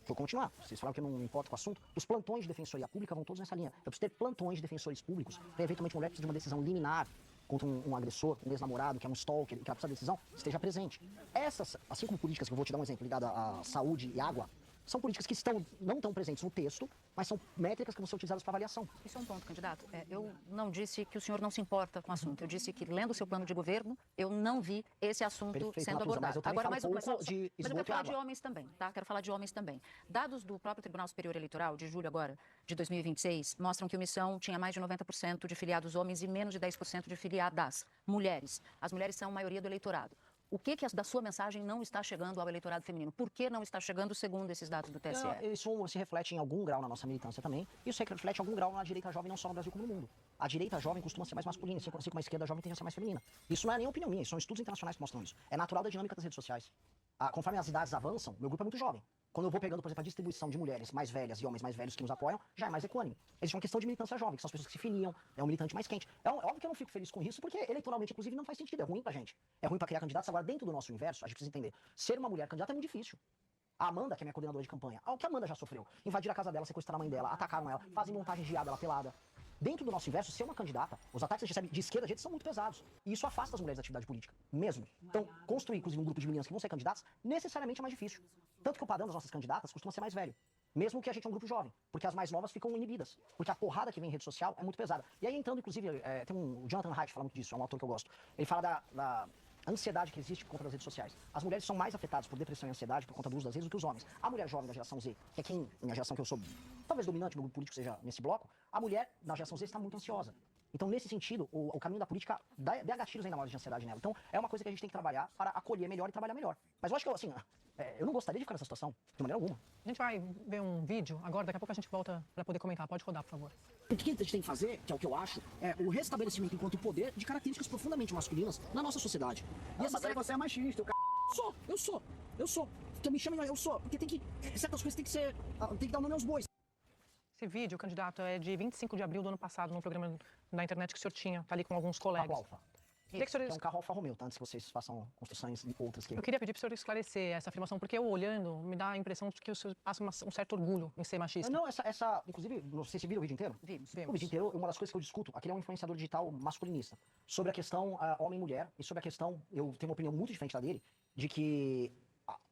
Vou continuar. Vocês falaram que eu não me importo com o assunto. Os plantões de defensoria pública vão todos nessa linha. Eu preciso ter plantões de defensores públicos para, eventualmente, mulher que precisa de uma decisão liminar contra um agressor, um ex-namorado, que é um stalker, que ela precisa de decisão, esteja presente. Essas, assim como políticas, que eu vou te dar um exemplo ligado à saúde e água, são políticas que não estão presentes no texto, mas são métricas que vão ser utilizadas para avaliação. Isso é um ponto, candidato. Eu não disse que o senhor não se importa com o assunto. Eu disse que, lendo o seu plano de governo, eu não vi esse assunto sendo abordado. Mas eu também falo pouco de mas eu quero falar de homens também, tá? Quero falar de homens também. Dados do próprio Tribunal Superior Eleitoral, de julho agora, de 2026, mostram que o Missão tinha mais de 90% de filiados homens e menos de 10% de filiadas mulheres. As mulheres são a maioria do eleitorado. O que da sua mensagem não está chegando ao eleitorado feminino? Por que não está chegando, segundo esses dados do TSE? Isso se reflete em algum grau na nossa militância também. Isso reflete em algum grau na direita jovem, não só no Brasil como no mundo. A direita jovem costuma ser mais masculina, assim como a esquerda jovem tende a ser mais feminina. Isso não é nem opinião minha, são estudos internacionais que mostram isso. É natural da dinâmica das redes sociais. Conforme as idades avançam, meu grupo é muito jovem. Quando eu vou pegando, por exemplo, a distribuição de mulheres mais velhas e homens mais velhos que nos apoiam, já é mais equânime. Existe uma questão de militância jovem, que são as pessoas que se filiam, é um militante mais quente. Óbvio que eu não fico feliz com isso, porque eleitoralmente, inclusive, não faz sentido, é ruim pra gente. É ruim pra criar candidatos. Agora, dentro do nosso universo, a gente precisa entender, ser uma mulher candidata é muito difícil. A Amanda, que é minha coordenadora de campanha, o que a Amanda já sofreu? Invadir a casa dela, sequestrar a mãe dela, atacaram ela, fazem montagem de ela pelada. Dentro do nosso universo, ser uma candidata, os ataques que a gente recebe de esquerda a direita são muito pesados. E isso afasta as mulheres da atividade política, mesmo. Então, construir, inclusive, um grupo de meninas que vão ser candidatas, necessariamente é mais difícil. Tanto que o padrão das nossas candidatas costuma ser mais velho. Mesmo que a gente é um grupo jovem. Porque as mais novas ficam inibidas. Porque a porrada que vem em rede social é muito pesada. E aí, entrando, inclusive, tem o Jonathan Haidt fala muito disso, é um autor que eu gosto. Ele fala da ansiedade que existe por conta das redes sociais. As mulheres são mais afetadas por depressão e ansiedade por conta do uso das redes do que os homens. A mulher jovem da geração Z, que é quem, minha geração que eu sou, talvez dominante, meu grupo político seja nesse bloco, a mulher da geração Z está muito ansiosa. Então, nesse sentido, o caminho da política dá gatilhos ainda maiores de ansiedade nela. Então, é uma coisa que a gente tem que trabalhar para acolher melhor e trabalhar melhor. Mas eu acho que, assim, eu não gostaria de ficar nessa situação, de maneira alguma. A gente vai ver um vídeo agora, daqui a pouco a gente volta para poder comentar. Pode rodar, por favor. O que a gente tem que fazer, que é o que eu acho, é o restabelecimento enquanto poder de características profundamente masculinas na nossa sociedade. Mas aí você é machista, o c... Eu sou. Então me chama, eu sou. Porque certas coisas tem que dar o nome aos bois. Esse vídeo, candidato, é de 25 de abril do ano passado, num programa na internet que o senhor tinha, tá ali com alguns colegas. Carro Alfa. É um carro Alfa Romeo, tá? Antes que vocês façam construções e outras que... Eu queria pedir para o senhor esclarecer essa afirmação, porque eu olhando, me dá a impressão de que o senhor passa um certo orgulho em ser machista. Não, inclusive, vocês viram o vídeo inteiro? Vimos. O vídeo inteiro, uma das coisas que eu discuto, aquele é um influenciador digital masculinista, sobre a questão homem-mulher, e sobre a questão, eu tenho uma opinião muito diferente da dele, de que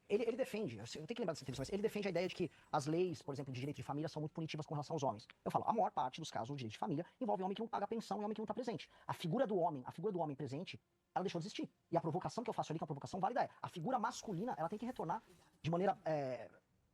ele defende, eu tenho que lembrar dessa entrevista, mas ele defende a ideia de que as leis, por exemplo, de direito de família são muito punitivas com relação aos homens. Eu falo, a maior parte dos casos do direito de família envolve homem que não paga pensão e homem que não está presente. A figura do homem presente, ela deixou de existir. E a provocação que eu faço ali, que é uma provocação válida, a figura masculina, ela tem que retornar de maneira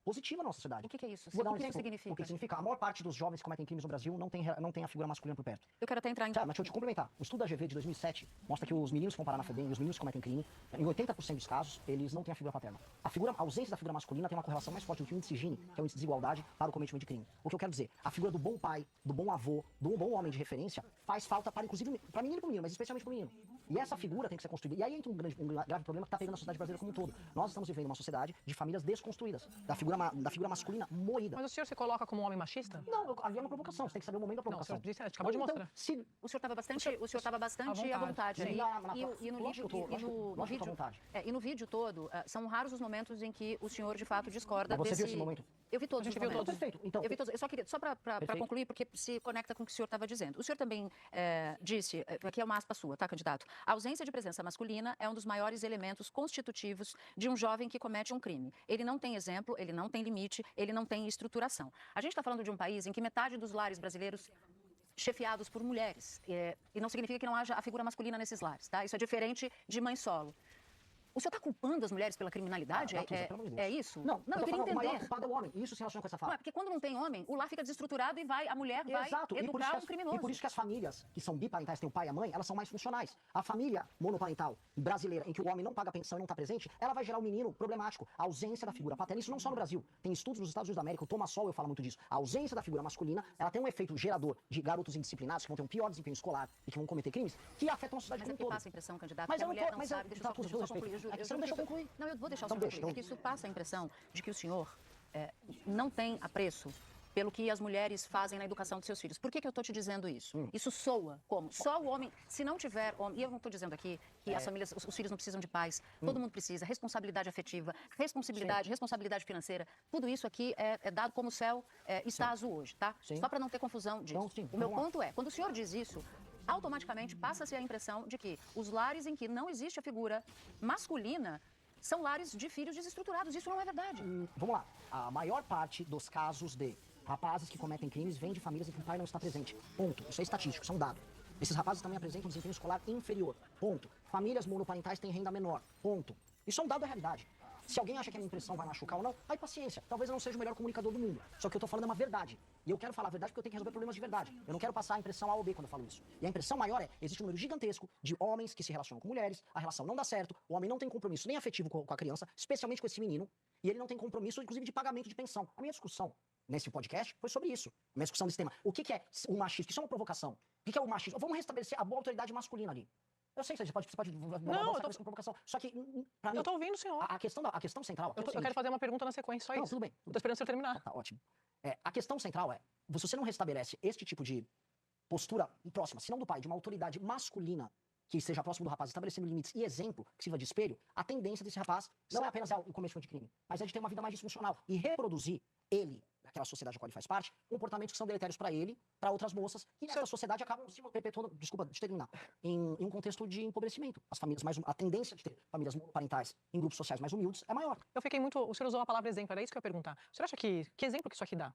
positiva na nossa sociedade. O que é isso? Vou dar um O que exemplo. significa? O que significa? A maior parte dos jovens que cometem crimes no Brasil não tem a figura masculina por perto. Eu quero até entrar em... Mas deixa eu te complementar. O estudo da GV de 2007 mostra que os meninos que vão parar na FEBEM e os meninos que cometem crime, em 80% dos casos, eles não têm a figura paterna. A ausência da figura masculina tem uma correlação mais forte do que o índice Gini, que é o índice de desigualdade para o cometimento de crime. O que eu quero dizer? A figura do bom pai, do bom avô, do bom homem de referência, faz falta para, inclusive, para menino e para menino, mas especialmente para menino. E essa figura tem que ser construída. E aí entra um grave problema que está pegando a sociedade brasileira como um todo. Nós estamos vivendo uma sociedade de famílias desconstruídas. Da figura da figura masculina moída. Mas o senhor se coloca como um homem machista? Não, havia uma provocação, você tem que saber o momento da Não, o provocação. senhor disse, acabou de mostrar. Se, O senhor estava bastante à vontade. Sim, E no lógico que eu tô, lógico que eu tô à vontade. E no vídeo todo, são raros os momentos em que o senhor, de fato, discorda Mas você desse... viu esse momento? Eu vi todos A os gente viu momentos. Perfeito. Então, Eu vi todos. Eu só queria, só para Perfeito. concluir, porque se conecta com o que o senhor estava dizendo. O senhor também disse, aqui é uma aspa sua, tá, candidato? A ausência de presença masculina é um dos maiores elementos constitutivos de um jovem que comete um crime. Ele não tem exemplo, ele não tem limite, ele não tem estruturação. A gente está falando de um país em que metade dos lares brasileiros chefiados por mulheres. E não significa que não haja a figura masculina nesses lares, tá? Isso é diferente de mãe solo. O senhor está culpando as mulheres pela criminalidade? Natuza, pelo amor de Deus. É isso? Não, eu queria o maior entender. culpado é o homem. Isso se relaciona com essa Não, fala. é porque quando não tem homem, o lar fica desestruturado e a mulher vai Exato. educar um criminoso. E por isso que as famílias que são biparentais, têm o pai e a mãe, elas são mais funcionais. A família monoparental brasileira, em que o homem não paga pensão e não está presente, ela vai gerar um menino problemático. A ausência da figura paterna, isso não só no Brasil. Tem estudos nos Estados Unidos da América, o Thomas Sowell fala muito disso. A ausência da figura masculina, ela tem um efeito gerador de garotos indisciplinados que vão ter um pior desempenho escolar e que vão cometer crimes, que afetam a sociedade Mas como é um que todo. passa a impressão, candidato, Mas que a eu não mulher tô- não mas sabe. eu- Deixa tá, eu Tuza, só com todo concluir. respeito. É que você não deixa eu concluir. Não, eu vou deixar o Então senhor deixa, concluir. É que então. isso passa a impressão de que o senhor não tem apreço pelo que as mulheres fazem na educação dos seus filhos. Por que eu estou te dizendo isso? Isso soa como? Só o homem, se não tiver homem, e eu não estou dizendo aqui que as famílias, os filhos não precisam de pais, todo mundo precisa, responsabilidade afetiva, responsabilidade financeira, tudo isso aqui é dado como o céu está azul hoje, tá? Sim. Só para não ter confusão disso. Então, sim, O meu vamos lá. ponto é, quando o senhor diz isso, automaticamente passa-se a impressão de que os lares em que não existe a figura masculina são lares de filhos desestruturados. Isso não é verdade. Vamos lá. A maior parte dos casos de rapazes que cometem crimes vem de famílias em que o pai não está presente. Ponto. Isso é estatístico, isso é um dado. Esses rapazes também apresentam um desempenho escolar inferior. Ponto. Famílias monoparentais têm renda menor. Ponto. Isso é um dado da realidade. Se alguém acha que a minha impressão vai machucar ou não, aí paciência. Talvez eu não seja o melhor comunicador do mundo. Só que eu tô falando é uma verdade. E eu quero falar a verdade porque eu tenho que resolver problemas de verdade. Eu não quero passar a impressão A ou B quando eu falo isso. E a impressão maior é, existe um número gigantesco de homens que se relacionam com mulheres, a relação não dá certo, o homem não tem compromisso nem afetivo com a criança, especialmente com esse menino, e ele não tem compromisso, inclusive, de pagamento de pensão. A minha discussão nesse podcast foi sobre isso. A minha discussão desse tema. O que é o machismo? Isso é uma provocação. O que é o machismo? Vamos restabelecer a boa autoridade masculina ali. Eu sei que você pode Não, eu tô... com provocação. Só que, pra mim, Eu tô ouvindo o senhor. a questão central... Eu quero fazer uma pergunta na sequência, só Não, isso. tudo bem. Eu tô esperando o senhor terminar. Tá ótimo. A questão central é, se você não restabelece este tipo de postura próxima, se não do pai, de uma autoridade masculina que seja próximo do rapaz, estabelecendo limites e exemplo, que sirva de espelho, a tendência desse rapaz não é apenas o começo de crime, mas é de ter uma vida mais disfuncional e reproduzir ele, daquela sociedade a qual ele faz parte, comportamentos que são deletérios para ele, para outras moças, e nessa sociedade acabam se perpetuando, desculpa, deixa eu terminar, em um contexto de empobrecimento. As famílias a tendência de ter famílias monoparentais em grupos sociais mais humildes é maior. Eu fiquei muito... O senhor usou a palavra exemplo, era isso que eu ia perguntar. O senhor acha que exemplo que isso aqui dá?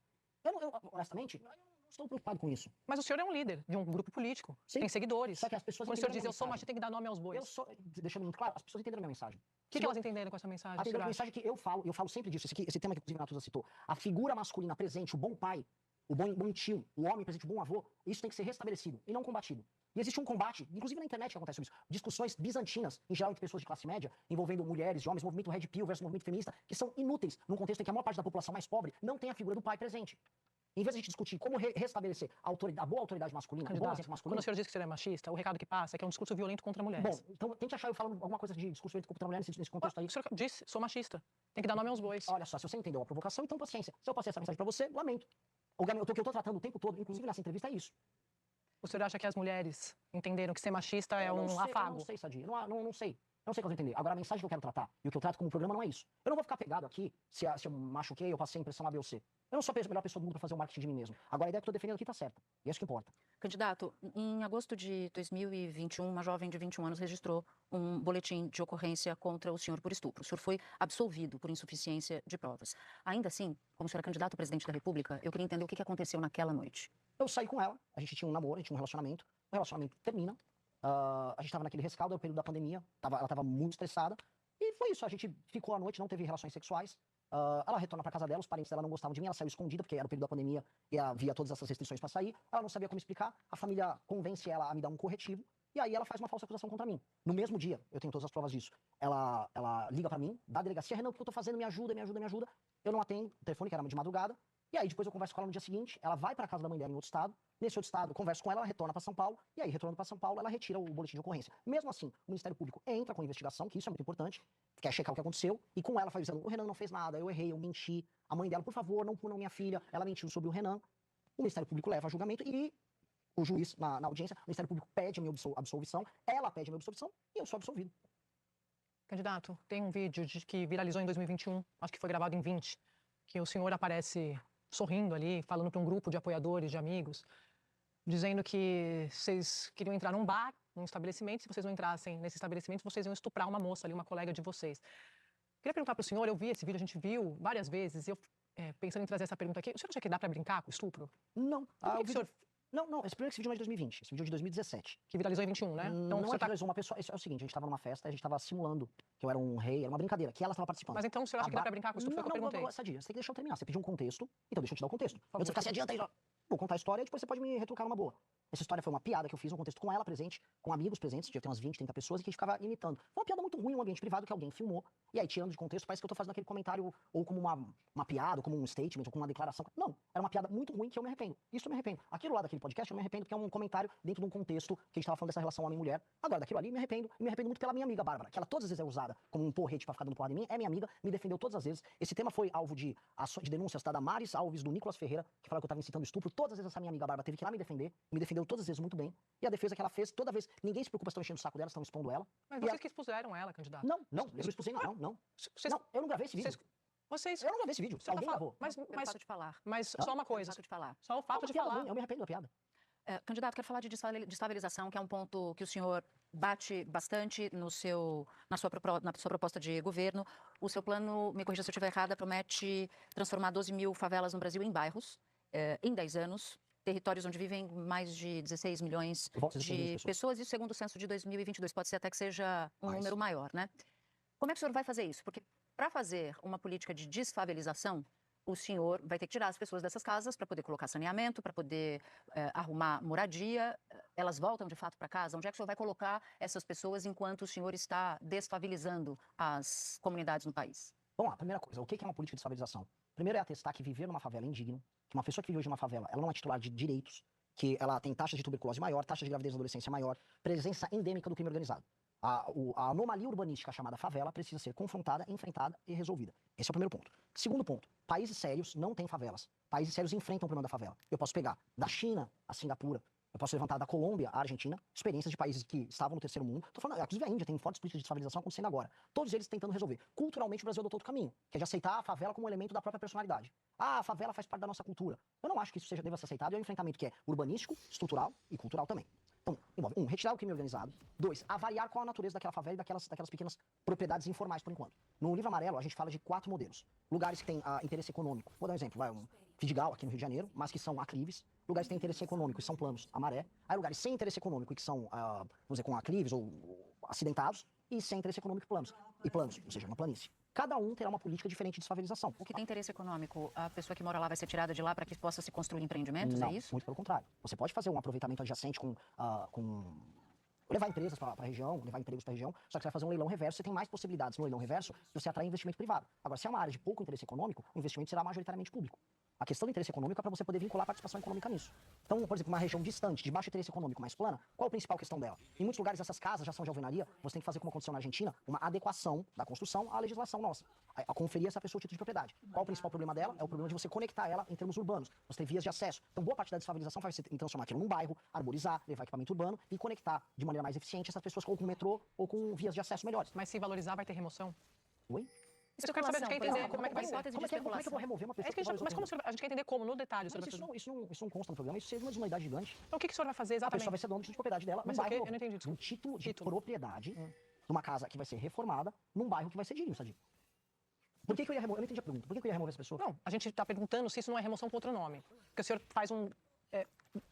Honestamente, eu não estou preocupado com isso. Mas o senhor é um líder de um grupo político, Sim. tem seguidores. Só que as pessoas Quando o senhor entenderam diz a eu sou mensagem. machista, tem que dar nome aos bois. Deixando muito claro, as pessoas entenderam a minha mensagem. O que elas entenderam com essa mensagem? A o senhor acha? mensagem que eu falo sempre disso, esse tema que inclusive a Natuza citou. A figura masculina presente, o bom pai, o bom tio, o homem presente, o bom avô, isso tem que ser restabelecido e não combatido. E existe um combate, inclusive na internet que acontece isso, discussões bizantinas, em geral entre pessoas de classe média, envolvendo mulheres e homens, movimento Red Pill versus movimento feminista, que são inúteis num contexto em que a maior parte da população mais pobre não tem a figura do pai presente. Em vez de a gente discutir como restabelecer a boa autoridade masculina, o bom Candidato, exemplo quando masculino... o senhor diz que o senhor é machista, o recado que passa é que é um discurso violento contra mulheres. Bom, então tente achar eu falando alguma coisa de discurso violento contra mulheres nesse contexto aí. O senhor disse, sou machista. Tem que dar nome aos bois. Olha só, se você entendeu a provocação, então paciência. Se eu passei essa mensagem pra você, lamento. O que eu tô tratando o tempo todo, inclusive nessa entrevista, é isso. O senhor acha que as mulheres entenderam que ser machista é Eu não um sei, afago? Eu não sei, Sadi. Não sei. Eu não sei o que eu entender. Agora, a mensagem que eu quero tratar e o que eu trato como programa não é isso. Eu não vou ficar pegado aqui se eu machuquei, eu passei a impressão A, B ou C. Eu não sou a melhor pessoa do mundo para fazer o marketing de mim mesmo. Agora, a ideia que eu tô defendendo aqui tá certa. E é isso que importa. Candidato, em agosto de 2021, uma jovem de 21 anos registrou um boletim de ocorrência contra o senhor por estupro. O senhor foi absolvido por insuficiência de provas. Ainda assim, como o senhor é candidato a presidente da República, eu queria entender o que aconteceu naquela noite. Eu saí com ela, a gente tinha um namoro, a gente tinha um relacionamento. O relacionamento termina. A gente tava naquele rescaldo, era o período da pandemia. Ela tava muito estressada. E foi isso, a gente ficou à noite, não teve relações sexuais. Ela retorna pra casa dela, os parentes dela não gostavam de mim, ela saiu escondida, porque era o período da pandemia e havia todas essas restrições pra sair. Ela não sabia como explicar, a família convence ela a me dar um corretivo, e aí ela faz uma falsa acusação contra mim. No mesmo dia, eu tenho todas as provas disso. Ela liga pra mim, da delegacia, Renan, o que eu tô fazendo? Me ajuda. Eu não atendo, o telefone, que era de madrugada, E aí depois eu converso com ela no dia seguinte, ela vai pra casa da mãe dela em outro estado, nesse outro estado eu converso com ela, ela retorna pra São Paulo, e aí retornando pra São Paulo, ela retira o boletim de ocorrência. Mesmo assim, o Ministério Público entra com a investigação, que isso é muito importante, quer checar o que aconteceu, e com ela faz dizendo, o Renan não fez nada, eu errei, eu menti, a mãe dela, por favor, não punam minha filha, ela mentiu sobre o Renan. O Ministério Público leva a julgamento e o juiz, na audiência, o Ministério Público pede a minha absolvição, ela pede a minha absolvição e eu sou absolvido. Candidato, tem um vídeo que viralizou em 2021, acho que foi gravado em 20, que o senhor aparece sorrindo ali, falando para um grupo de apoiadores, de amigos, dizendo que vocês queriam entrar num bar, num estabelecimento, se vocês não entrassem nesse estabelecimento, vocês iam estuprar uma moça ali, uma colega de vocês. Queria perguntar para o senhor, eu vi esse vídeo, a gente viu várias vezes, eu pensando em trazer essa pergunta aqui, o senhor acha que dá para brincar com estupro? Não. O senhor... Não, esse vídeo não é de 2020, esse vídeo é de 2017. Que viralizou em 21, né? Então, não é que viralizou uma pessoa, é o seguinte, a gente tava numa festa, a gente tava simulando que eu era um rei, era uma brincadeira, que ela estava participando. Mas então o senhor acha que dá pra brincar com estupro? Foi o que eu perguntei. Sadia, você tem que deixar eu terminar, você pediu um contexto, então deixa eu te dar o contexto. favor. Você ficar, se adianta aí, vou contar a história e depois você pode me retrucar numa boa. Essa história foi uma piada que eu fiz no contexto com ela presente, com amigos presentes, devia ter umas 20, 30 pessoas, e que a gente ficava imitando. Foi uma piada muito ruim, um ambiente privado que alguém filmou, e aí tirando de contexto, parece que eu tô fazendo aquele comentário ou como uma piada, ou como um statement, ou como uma declaração. Não, era uma piada muito ruim que eu me arrependo. Isso eu me arrependo. Aquilo lá daquele podcast eu me arrependo porque é um comentário dentro de um contexto que a gente tava falando dessa relação homem-mulher. Agora, daquilo ali, me arrependo muito pela minha amiga Bárbara, que ela todas as vezes é usada como um porrete pra ficar dando porrada em mim, é minha amiga, me defendeu todas as vezes. Esse tema foi alvo de denúncias da Damares Alves, do Nicolas Ferreira, que falou que eu tava incitando estupro. Todas as vezes essa minha amiga Bárbara teve que ir lá me defendeu todas as vezes muito bem. E a defesa que ela fez, toda vez, ninguém se preocupa se estão enchendo o saco dela, estão expondo ela. Mas vocês que expuseram ela, candidato. Não, eu não expusei, não. Não, eu não gravei esse vídeo. Vocês... Eu não gravei esse vídeo, alguém gravou. Mas de falar. só uma coisa. De falar. Só o fato de falar. Ruim, eu me arrependo da piada. Candidato, quero falar de desestabilização, que é um ponto que o senhor bate bastante na sua proposta de governo. O seu plano, me corrija se eu estiver errada, promete transformar 12 mil favelas no Brasil em bairros, em 10 anos. Territórios onde vivem mais de 16 milhões de pessoas, e segundo o censo de 2022, pode ser até que seja um número maior, né? Como é que o senhor vai fazer isso? Porque para fazer uma política de desfavelização, o senhor vai ter que tirar as pessoas dessas casas para poder colocar saneamento, para poder arrumar moradia. Elas voltam de fato para casa? Onde é que o senhor vai colocar essas pessoas enquanto o senhor está desfavelizando as comunidades no país? Vamos lá, primeira coisa, o que é uma política de desfavelização? Primeiro é atestar que viver numa favela é indigno, que uma pessoa que vive hoje numa favela, ela não é titular de direitos, que ela tem taxa de tuberculose maior, taxa de gravidez na adolescência maior, presença endêmica do crime organizado. A anomalia urbanística chamada favela precisa ser confrontada, enfrentada e resolvida. Esse é o primeiro ponto. Segundo ponto, países sérios não têm favelas. Países sérios enfrentam o problema da favela. Eu posso pegar da China a Singapura, eu posso levantar da Colômbia à Argentina, experiências de países que estavam no terceiro mundo. Tô falando, inclusive a Índia tem fortes políticas de desfavelização acontecendo agora. Todos eles tentando resolver. Culturalmente o Brasil adotou outro caminho, que é de aceitar a favela como um elemento da própria personalidade. A favela faz parte da nossa cultura. Eu não acho que isso deva ser aceitado, e é um enfrentamento que é urbanístico, estrutural e cultural também. Então, envolve, retirar o crime organizado. 2, avaliar qual a natureza daquela favela e daquelas pequenas propriedades informais, por enquanto. No livro amarelo, a gente fala de 4 modelos. Lugares que têm interesse econômico. Vou dar um exemplo, um Vidigal, aqui no Rio de Janeiro, mas que são aclives. Lugares que têm interesse econômico e são planos, a maré. Aí lugares sem interesse econômico e que são, vamos dizer, com aclives ou acidentados. E sem interesse econômico e planos, ou seja, uma planície. Cada um terá uma política diferente de desfavelização. O que tem interesse econômico, a pessoa que mora lá vai ser tirada de lá para que possa se construir empreendimentos, não, é isso? Muito pelo contrário. Você pode fazer um aproveitamento adjacente com levar empresas para a região, levar empregos para a região, só que você vai fazer um leilão reverso, você tem mais possibilidades no leilão reverso de você atrair investimento privado. Agora, se é uma área de pouco interesse econômico, o investimento será majoritariamente público. A questão do interesse econômico é para você poder vincular a participação econômica nisso. Então, por exemplo, uma região distante, de baixo interesse econômico, mais plana, qual a principal questão dela? Em muitos lugares, essas casas já são de alvenaria, você tem que fazer, como aconteceu na Argentina, uma adequação da construção à legislação nossa, a conferir a essa pessoa o título de propriedade. Qual o principal problema dela? É o problema de você conectar ela em termos urbanos. Você tem vias de acesso. Então, boa parte da desfavelização vai ser transformar aquilo num bairro, arborizar, levar equipamento urbano e conectar de maneira mais eficiente essas pessoas ou com metrô ou com vias de acesso melhores. Mas se valorizar, vai ter remoção? Oi? Isso eu quero saber, a gente quer entender como é que vai ser. Como é que eu vou remover uma pessoa Mas como a gente quer entender como, no detalhe, sobre isso não consta no programa, isso seja uma desigualdade gigante. Então o que o senhor vai fazer A exatamente? pessoa vai ser dona do título de propriedade dela, Mas num bairro eu não entendi, um título de propriedade de uma casa que vai ser reformada num bairro que vai ser digno, Sadia. Por que eu ia remover? Eu não entendi a pergunta. Por que eu ia remover essa pessoa? Não, a gente está perguntando se isso não é remoção com outro nome. Porque o senhor faz um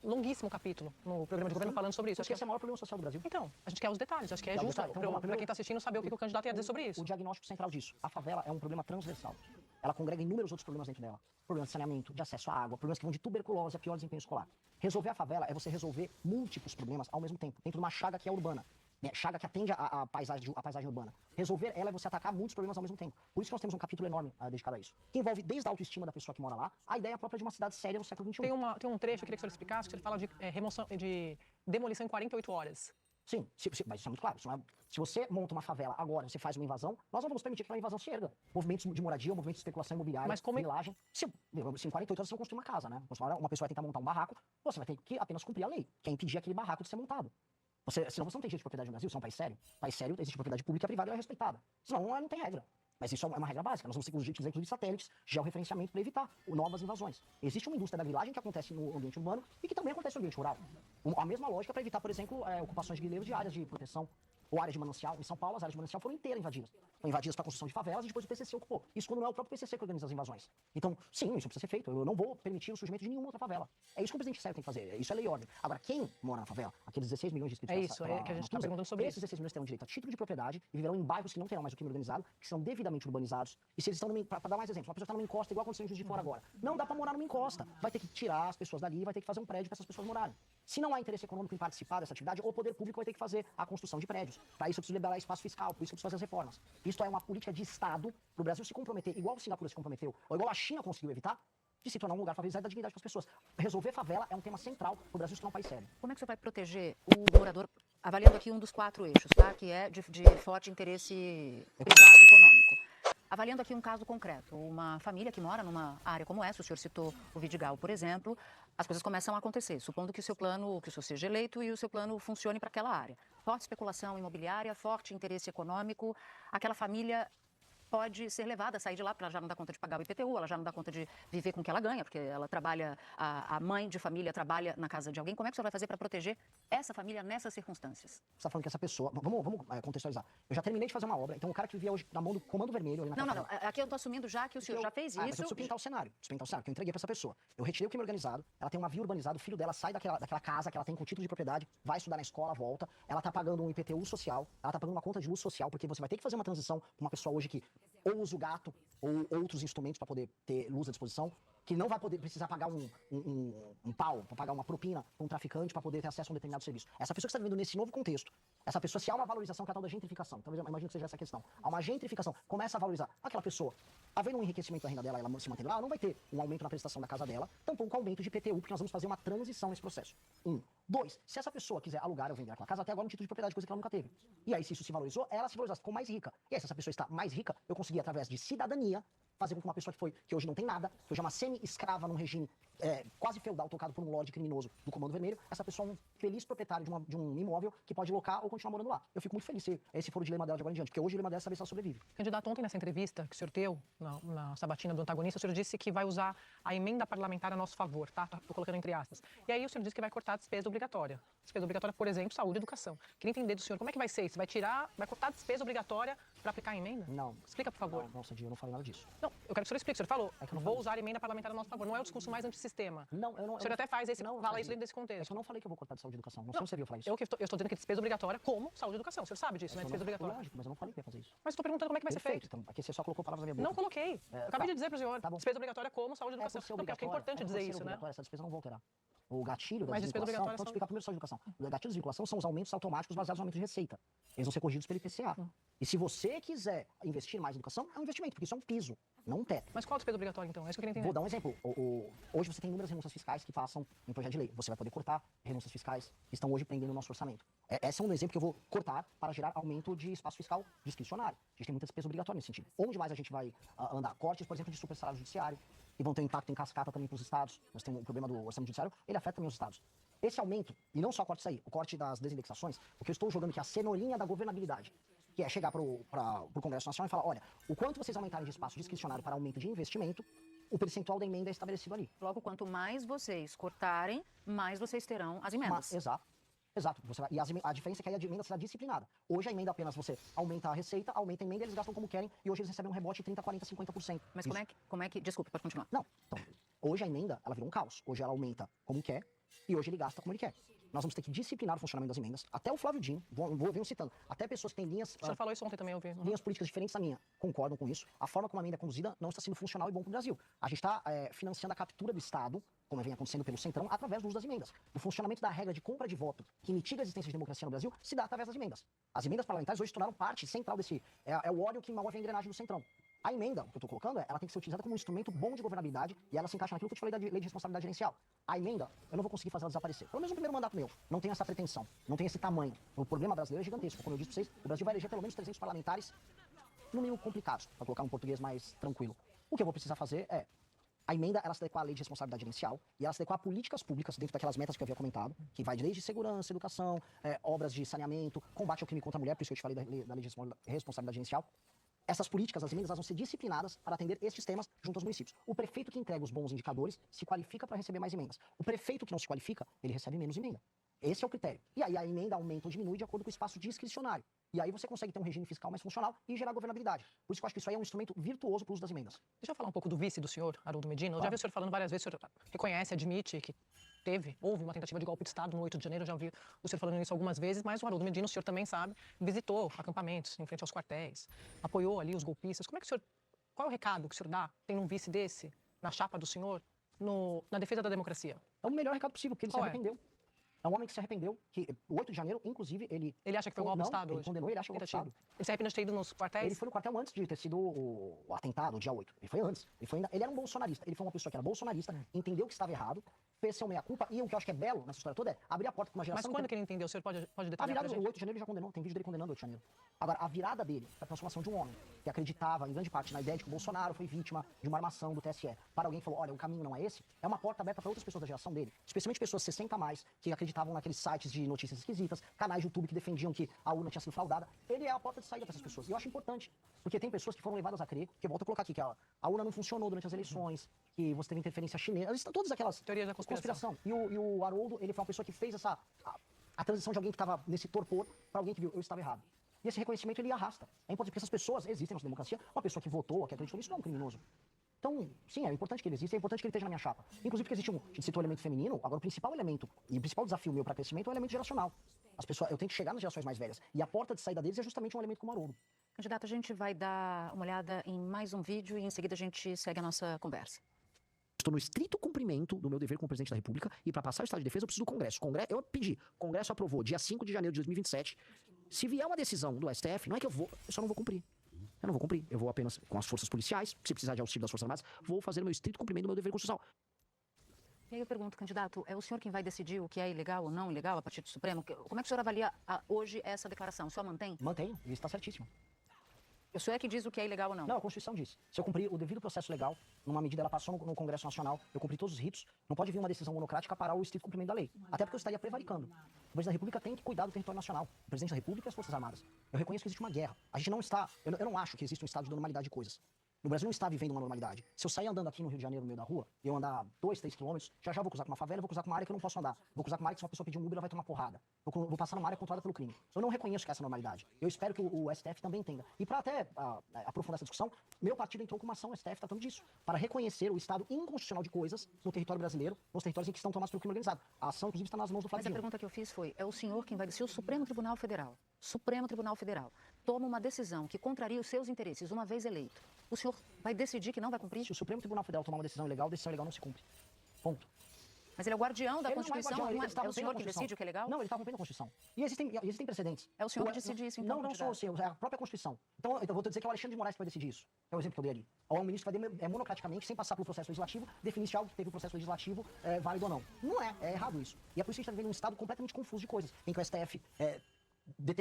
longuíssimo capítulo no programa de governo falando sobre isso. Porque esse é o maior problema social do Brasil. Então, a gente quer os detalhes. Acho que é justo para quem está assistindo saber o que o candidato ia dizer sobre isso. O diagnóstico central disso. A favela é um problema transversal. Ela congrega inúmeros outros problemas dentro dela. Problemas de saneamento, de acesso à água, problemas que vão de tuberculose a pior desempenho escolar. Resolver a favela é você resolver múltiplos problemas ao mesmo tempo, dentro de uma chaga que é urbana. chaga que atende a paisagem urbana. Resolver ela é você atacar muitos problemas ao mesmo tempo. Por isso que nós temos um capítulo enorme dedicado a isso. Que envolve desde a autoestima da pessoa que mora lá, a ideia própria de uma cidade séria no século XXI. Tem um trecho, eu queria que o senhor explicasse, que ele fala de remoção, de demolição em 48 horas. Sim, mas isso é muito claro. Se você monta uma favela agora, você faz uma invasão, nós não vamos permitir que a invasão se erga. Movimentos de moradia, movimentos de especulação imobiliária, Mas como grilagem. Se em 48 horas você vai construir uma casa, né? Uma pessoa vai tentar montar um barraco, você vai ter que apenas cumprir a lei, que é impedir aquele barraco de ser montado. Senão você não tem direito de propriedade no Brasil, você é um país sério. País sério, existe propriedade pública e a privada ela é respeitada. Senão não tem regra. Mas isso é uma regra básica. Nós vamos ter que utilizar, inclusive, satélites, georreferenciamento para evitar novas invasões. Existe uma indústria da grilagem que acontece no ambiente urbano e que também acontece no ambiente rural. A mesma lógica para evitar, por exemplo, ocupações de grileiros de áreas de proteção ou áreas de manancial. Em São Paulo, as áreas de manancial foram inteiras invadidas. Foram invadidas para a construção de favelas e depois o PCC ocupou. Isso quando não é o próprio PCC que organiza as invasões. Então, sim, isso precisa ser feito. Eu não vou permitir o surgimento de nenhuma outra favela. É isso que o presidente Sérgio tem que fazer. Isso é lei e ordem. Agora, quem mora na favela, aqueles 16 milhões de inscritos... É isso, que a gente está perguntando sobre esses 16 milhões terão direito a título de propriedade e viverão em bairros que não terão mais o crime organizado, que são devidamente urbanizados. E se eles estão, para dar mais exemplos, uma pessoa está numa encosta, igual aconteceu em Juiz de Fora agora. Não dá para morar numa encosta. Vai ter que tirar as pessoas dali, vai ter que fazer um prédio para essas pessoas morarem. Se não há interesse econômico em participar dessa atividade, o poder público vai ter que fazer a construção de prédios. Para isso eu preciso liberar espaço fiscal, por isso eu preciso fazer as reformas. Isso é uma política de Estado para o Brasil se comprometer, igual o Singapura se comprometeu, ou igual a China conseguiu evitar, de se tornar um lugar favorizado da dignidade para as pessoas. Resolver favela é um tema central para o Brasil se tornar um país sério. Como é que você vai proteger o morador, avaliando aqui um dos 4 eixos, tá? Que é de forte interesse privado, econômico. Avaliando aqui um caso concreto, uma família que mora numa área como essa, o senhor citou o Vidigal, por exemplo, as coisas começam a acontecer, supondo que o senhor seja eleito e o seu plano funcione para aquela área. Forte especulação imobiliária, forte interesse econômico, aquela família pode ser levada a sair de lá, porque ela já não dá conta de pagar o IPTU, ela já não dá conta de viver com o que ela ganha, porque ela trabalha, a mãe de família trabalha na casa de alguém. Como é que o senhor vai fazer para proteger essa família nessas circunstâncias? Você está falando que essa pessoa... Vamos contextualizar. Eu já terminei de fazer uma obra, então o cara que vivia hoje na mão do Comando Vermelho... Ali Não. Aqui eu estou assumindo já que o senhor já fez isso. Mas eu preciso pintar o cenário, que eu entreguei para essa pessoa. Eu retirei o crime organizado, ela tem uma via urbanizada, o filho dela sai daquela casa que ela tem com título de propriedade, vai estudar na escola, volta, ela está pagando um IPTU social, ela está pagando uma conta de luz social, porque você vai ter que fazer uma transição para uma pessoa hoje que ou usa o gato, ou outros instrumentos para poder ter luz à disposição, que não vai poder precisar pagar um pau, para pagar uma propina para um traficante para poder ter acesso a um determinado serviço. Essa pessoa que está vivendo nesse novo contexto, essa pessoa, se há uma valorização que é a tal da gentrificação, talvez eu imagino que seja essa a questão, há uma gentrificação, começa a valorizar aquela pessoa, havendo um enriquecimento da renda dela, ela se mantendo lá, ela não vai ter um aumento na prestação da casa dela, tampouco aumento de IPTU, porque nós vamos fazer uma transição nesse processo. 2, se essa pessoa quiser alugar ou vender aquela casa, até agora um título de propriedade, coisa que ela nunca teve. E aí, se isso se valorizou, ela se valorizou, ficou mais rica. E aí, se essa pessoa está mais rica, eu consegui, através de cidadania, fazer com que uma pessoa que hoje não tem nada, que hoje é uma semi-escrava num regime quase feudal, tocado por um lorde criminoso do Comando Vermelho, essa pessoa é um feliz proprietário de um imóvel que pode locar ou continuar morando lá. Eu fico muito feliz se esse for o dilema dela de agora em diante, porque hoje o dilema dela é saber se ela sobrevive. Candidato, ontem nessa entrevista que o senhor deu, na sabatina do antagonista, o senhor disse que vai usar a emenda parlamentar a nosso favor, tá? Tô colocando entre aspas. E aí o senhor disse que vai cortar a despesa obrigatória. Despesa obrigatória, por exemplo, saúde e educação. Queria entender do senhor, como é que vai ser isso? Vai cortar a despesa obrigatória para aplicar a emenda? Não. Explica, por favor. Não, Sadi, eu não falei nada disso. Não, eu quero que o senhor explique. O senhor falou, vou usar a emenda parlamentar a nosso favor. Não é o discurso mais antissistema. Não, eu não... O senhor até faz esse, fala isso dentro desse É contexto. que eu não falei que eu vou cortar de saúde e educação. Não sei se você viu falar isso. Eu estou dizendo que despesa obrigatória como saúde e educação. O senhor sabe disso, né? Despesa obrigatória. Lógico, mas eu não falei que ia fazer isso. Mas estou perguntando como é que vai ser feito. Então, aqui você só colocou palavras na minha boca. Não coloquei. Eu acabei de dizer para o senhor. Tá bom. Despesa obrigatória como saúde e educação. Não, porque acho que é importante dizer isso, né? Essa despesa não voltará. O gatilho da Mas despesa desvinculação, obrigatória vou explicar primeiro saúde e educação. O gatilho da desvinculação são os aumentos automáticos baseados no aumento de receita. Eles vão ser corrigidos pelo IPCA. E se você quiser investir mais em educação, é um investimento, porque isso é um piso, não um teto. Mas qual a despesa obrigatória, então? É isso que eu queria entender. Vou dar um exemplo. Hoje você tem inúmeras renúncias fiscais que passam em projeto de lei. Você vai poder cortar renúncias fiscais que estão hoje prendendo o nosso orçamento. Esse é um exemplo que eu vou cortar para gerar aumento de espaço fiscal discricionário. A gente tem muita despesa obrigatória nesse sentido. Onde mais a gente vai andar? Cortes, por exemplo, de super salário judiciário, que vão ter um impacto em cascata também para os estados. Nós temos um problema do orçamento judiciário, ele afeta também os estados. Esse aumento, e não só o corte aí, o corte das desindexações, o que eu estou jogando aqui é a cenourinha da governabilidade, que é chegar para o Congresso Nacional e falar, olha, o quanto vocês aumentarem de espaço discricionário para aumento de investimento, o percentual da emenda é estabelecido ali. Logo, quanto mais vocês cortarem, mais vocês terão as emendas. Exato. E a diferença é que aí a emenda será disciplinada. Hoje a emenda apenas você aumenta a receita, aumenta a emenda, eles gastam como querem, e hoje eles recebem um rebote de 30, 40, 50%. Mas como é que... Desculpa, pode continuar. Não, então, hoje a emenda, ela virou um caos. Hoje ela aumenta como quer, E hoje ele gasta como ele quer. Nós vamos ter que disciplinar o funcionamento das emendas. Até o Flávio Dino, venho citando, até pessoas que têm linhas, O senhor falou isso ontem também, eu vi. linhas políticas diferentes da minha, concordam com isso. A forma como a emenda é conduzida não está sendo funcional e bom para o Brasil. A gente está financiando a captura do Estado, como vem acontecendo pelo Centrão, através do uso das emendas. O funcionamento da regra de compra de voto, que mitiga a existência de democracia no Brasil, se dá através das emendas. As emendas parlamentares hoje se tornaram parte central desse... É o óleo que move a engrenagem do Centrão. A emenda, que eu estou colocando, ela tem que ser utilizada como um instrumento bom de governabilidade e ela se encaixa naquilo que eu te falei da lei de responsabilidade gerencial. A emenda, eu não vou conseguir fazer ela desaparecer. Pelo menos no primeiro mandato meu. Não tenho essa pretensão. Não tenho esse tamanho. O problema brasileiro é gigantesco. Como eu disse para vocês, o Brasil vai eleger pelo menos 300 parlamentares no mínimo complicados, para colocar um português mais tranquilo. O que eu vou precisar fazer é... A emenda, ela se adequa à lei de responsabilidade gerencial e ela se adequa a políticas públicas dentro daquelas metas que eu havia comentado, que vai de lei de segurança, educação, obras de saneamento, combate ao crime contra a mulher, por isso que eu te falei da lei de responsabilidade gerencial. Essas políticas, as emendas, elas vão ser disciplinadas para atender estes temas junto aos municípios. O prefeito que entrega os bons indicadores se qualifica para receber mais emendas. O prefeito que não se qualifica, ele recebe menos emenda. Esse é o critério. E aí a emenda aumenta ou diminui de acordo com o espaço discricionário. E aí você consegue ter um regime fiscal mais funcional e gerar governabilidade. Por isso que eu acho que isso aí é um instrumento virtuoso para o uso das emendas. Deixa eu falar um pouco do vice do senhor, Haroldo Medina. Eu já vi o senhor falando várias vezes, o senhor reconhece, admite que houve uma tentativa de golpe de Estado no 8 de janeiro, eu já vi o senhor falando isso algumas vezes, mas o Haroldo Medina, o senhor também sabe, visitou acampamentos em frente aos quartéis, apoiou ali os golpistas. Como é que o senhor, qual é o recado que o senhor dá, tendo um vice desse, na chapa do senhor, na defesa da democracia? É o melhor recado possível, porque ele se arrependeu. É um homem que se arrependeu, que o 8 de janeiro, inclusive, ele... Ele acha que foi um golpe de Estado ele hoje? condenou, ele acha que foi um golpe de Estado. Ele se arrependeu de ter ido nos quartéis? Ele foi no quartel antes de ter sido o atentado, o dia 8. Ele foi antes. Ele era um bolsonarista. Ele foi uma pessoa que era bolsonarista, entendeu que estava errado, fez seu meia-culpa, e o que eu acho que é belo nessa história toda é abrir a porta para uma geração... Mas quando que ele entendeu? O senhor pode A detalhar virada pra do gente? 8 de janeiro ele já condenou, tem vídeo dele condenando o 8 de janeiro. Agora, a virada dele, a transformação de um homem que acreditava, em grande parte, na ideia de que o Bolsonaro foi vítima de uma armação do TSE, para alguém que falou, olha, o caminho não é esse, é uma porta aberta para outras pessoas da geração dele, especialmente pessoas 60 a mais, que acreditavam naqueles sites de notícias esquisitas, canais de YouTube que defendiam que a urna tinha sido fraudada. Ele é a porta de saída para essas pessoas. E eu acho importante, porque tem pessoas que foram levadas a crer, que eu volto a colocar aqui, que a urna não funcionou durante as eleições, que você teve interferência chinesa, todas aquelas Teorias da conspiração. E o Haroldo, ele foi uma pessoa que fez a transição de alguém que estava nesse torpor para alguém que viu, eu estava errado. E esse reconhecimento ele arrasta. É importante porque essas pessoas existem na nossa democracia. Uma pessoa que votou, que acreditou nisso, não é um criminoso. Então, sim, é importante que ele exista, é importante que ele esteja na minha chapa. Inclusive porque existe a gente citou o elemento feminino, agora o principal elemento e o principal desafio meu para crescimento é o elemento geracional. As pessoas, eu tenho que chegar nas gerações mais velhas. E a porta de saída deles é justamente um elemento como o Haroldo. Candidato, a gente vai dar uma olhada em mais um vídeo e em seguida a gente segue a nossa conversa. Estou no estrito cumprimento do meu dever como presidente da República e para passar o estado de defesa eu preciso do Congresso. Eu pedi, o Congresso aprovou dia 5 de janeiro de 2027. Se vier uma decisão do STF, não é que eu só não vou cumprir. Eu não vou cumprir. Eu vou apenas com as forças policiais, se precisar de auxílio das Forças Armadas, vou fazer o meu estrito cumprimento do meu dever constitucional. E aí eu pergunto, candidato, é o senhor quem vai decidir o que é ilegal ou não ilegal a partir do Supremo? Como é que o senhor avalia hoje essa declaração? O senhor mantém? Mantenho, isso está certíssimo. O senhor é que diz o que é ilegal ou não? Não, a Constituição diz. Se eu cumprir o devido processo legal, numa medida ela passou no Congresso Nacional, eu cumpri todos os ritos, não pode vir uma decisão monocrática parar o estrito cumprimento da lei. Até porque eu estaria prevaricando. O presidente da República tem que cuidar do território nacional. O presidente da República e as Forças Armadas. Eu reconheço que existe uma guerra. A gente não está... Eu não acho que existe um estado de normalidade de coisas. No Brasil não está vivendo uma normalidade. Se eu sair andando aqui no Rio de Janeiro, no meio da rua, e eu andar 2, 3 quilômetros, já vou cruzar com uma favela, vou cruzar com uma área que eu não posso andar. Vou cruzar com uma área que se uma pessoa pedir um Uber, ela vai tomar porrada. Vou passar numa área controlada pelo crime. Eu não reconheço que essa é a normalidade. Eu espero que o STF também entenda. E para até aprofundar essa discussão, meu partido entrou com uma ação no STF tratando disso. Para reconhecer o estado inconstitucional de coisas no território brasileiro, nos territórios em que estão tomados pelo crime organizado. A ação, inclusive, está nas mãos do Flávio Mas a Dino. pergunta que eu fiz foi, é o senhor quem vai decidir, o Supremo Tribunal Federal toma uma decisão que contraria os seus interesses uma vez eleito. O senhor vai decidir que não vai cumprir? Se o Supremo Tribunal Federal tomar uma decisão ilegal, a decisão ilegal não se cumpre. Ponto. Mas ele é o guardião da Ele Constituição, não é guardião, ele está é o rompendo senhor a que Constituição. decide o que é legal? Não, ele está rompendo a Constituição. E existem precedentes. É o senhor que decide isso, então, Não sou candidato. eu, é a própria Constituição. Então, eu vou te dizer que é o Alexandre de Moraes que vai decidir isso. É o exemplo que eu dei ali. Ou é um ministro que vai monocraticamente, sem passar pelo processo legislativo, definir se algo que teve o processo legislativo é válido ou não. Não é, é errado isso. E é por isso que a gente está vivendo um estado completamente confuso de coisas, em que o STF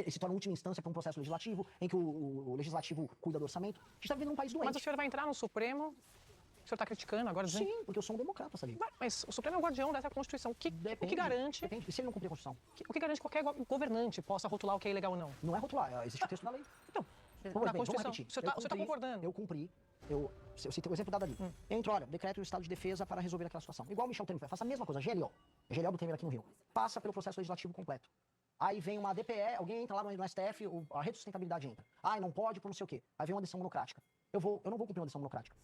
se torna a última instância para um processo legislativo, em que o legislativo cuida do orçamento. A gente está vivendo um país doente. Mas o senhor vai entrar no Supremo? O senhor está criticando agora, dizendo... Sim, porque eu sou um democrata, sabe? Mas o Supremo é o guardião dessa Constituição. O que garante... Depende. E se ele não cumprir a Constituição? O que garante que qualquer governante possa rotular o que é ilegal ou não? Não é rotular, existe o texto da lei. Então, Pois na bem, vamos Constituição, repetir. o senhor está concordando? Eu cumpri. Eu citei o exemplo dado ali. Entra, olha, decreto do estado de defesa para resolver aquela situação. Igual o Michel Temer faça a mesma coisa, GLO. GLO do Temer aqui no Rio. Passa pelo processo legislativo completo. Aí vem uma DPE, alguém entra lá no STF, a rede de sustentabilidade entra. Ah, não pode por não sei o quê. Aí vem uma decisão monocrática. Eu não vou cumprir uma decisão monocrática.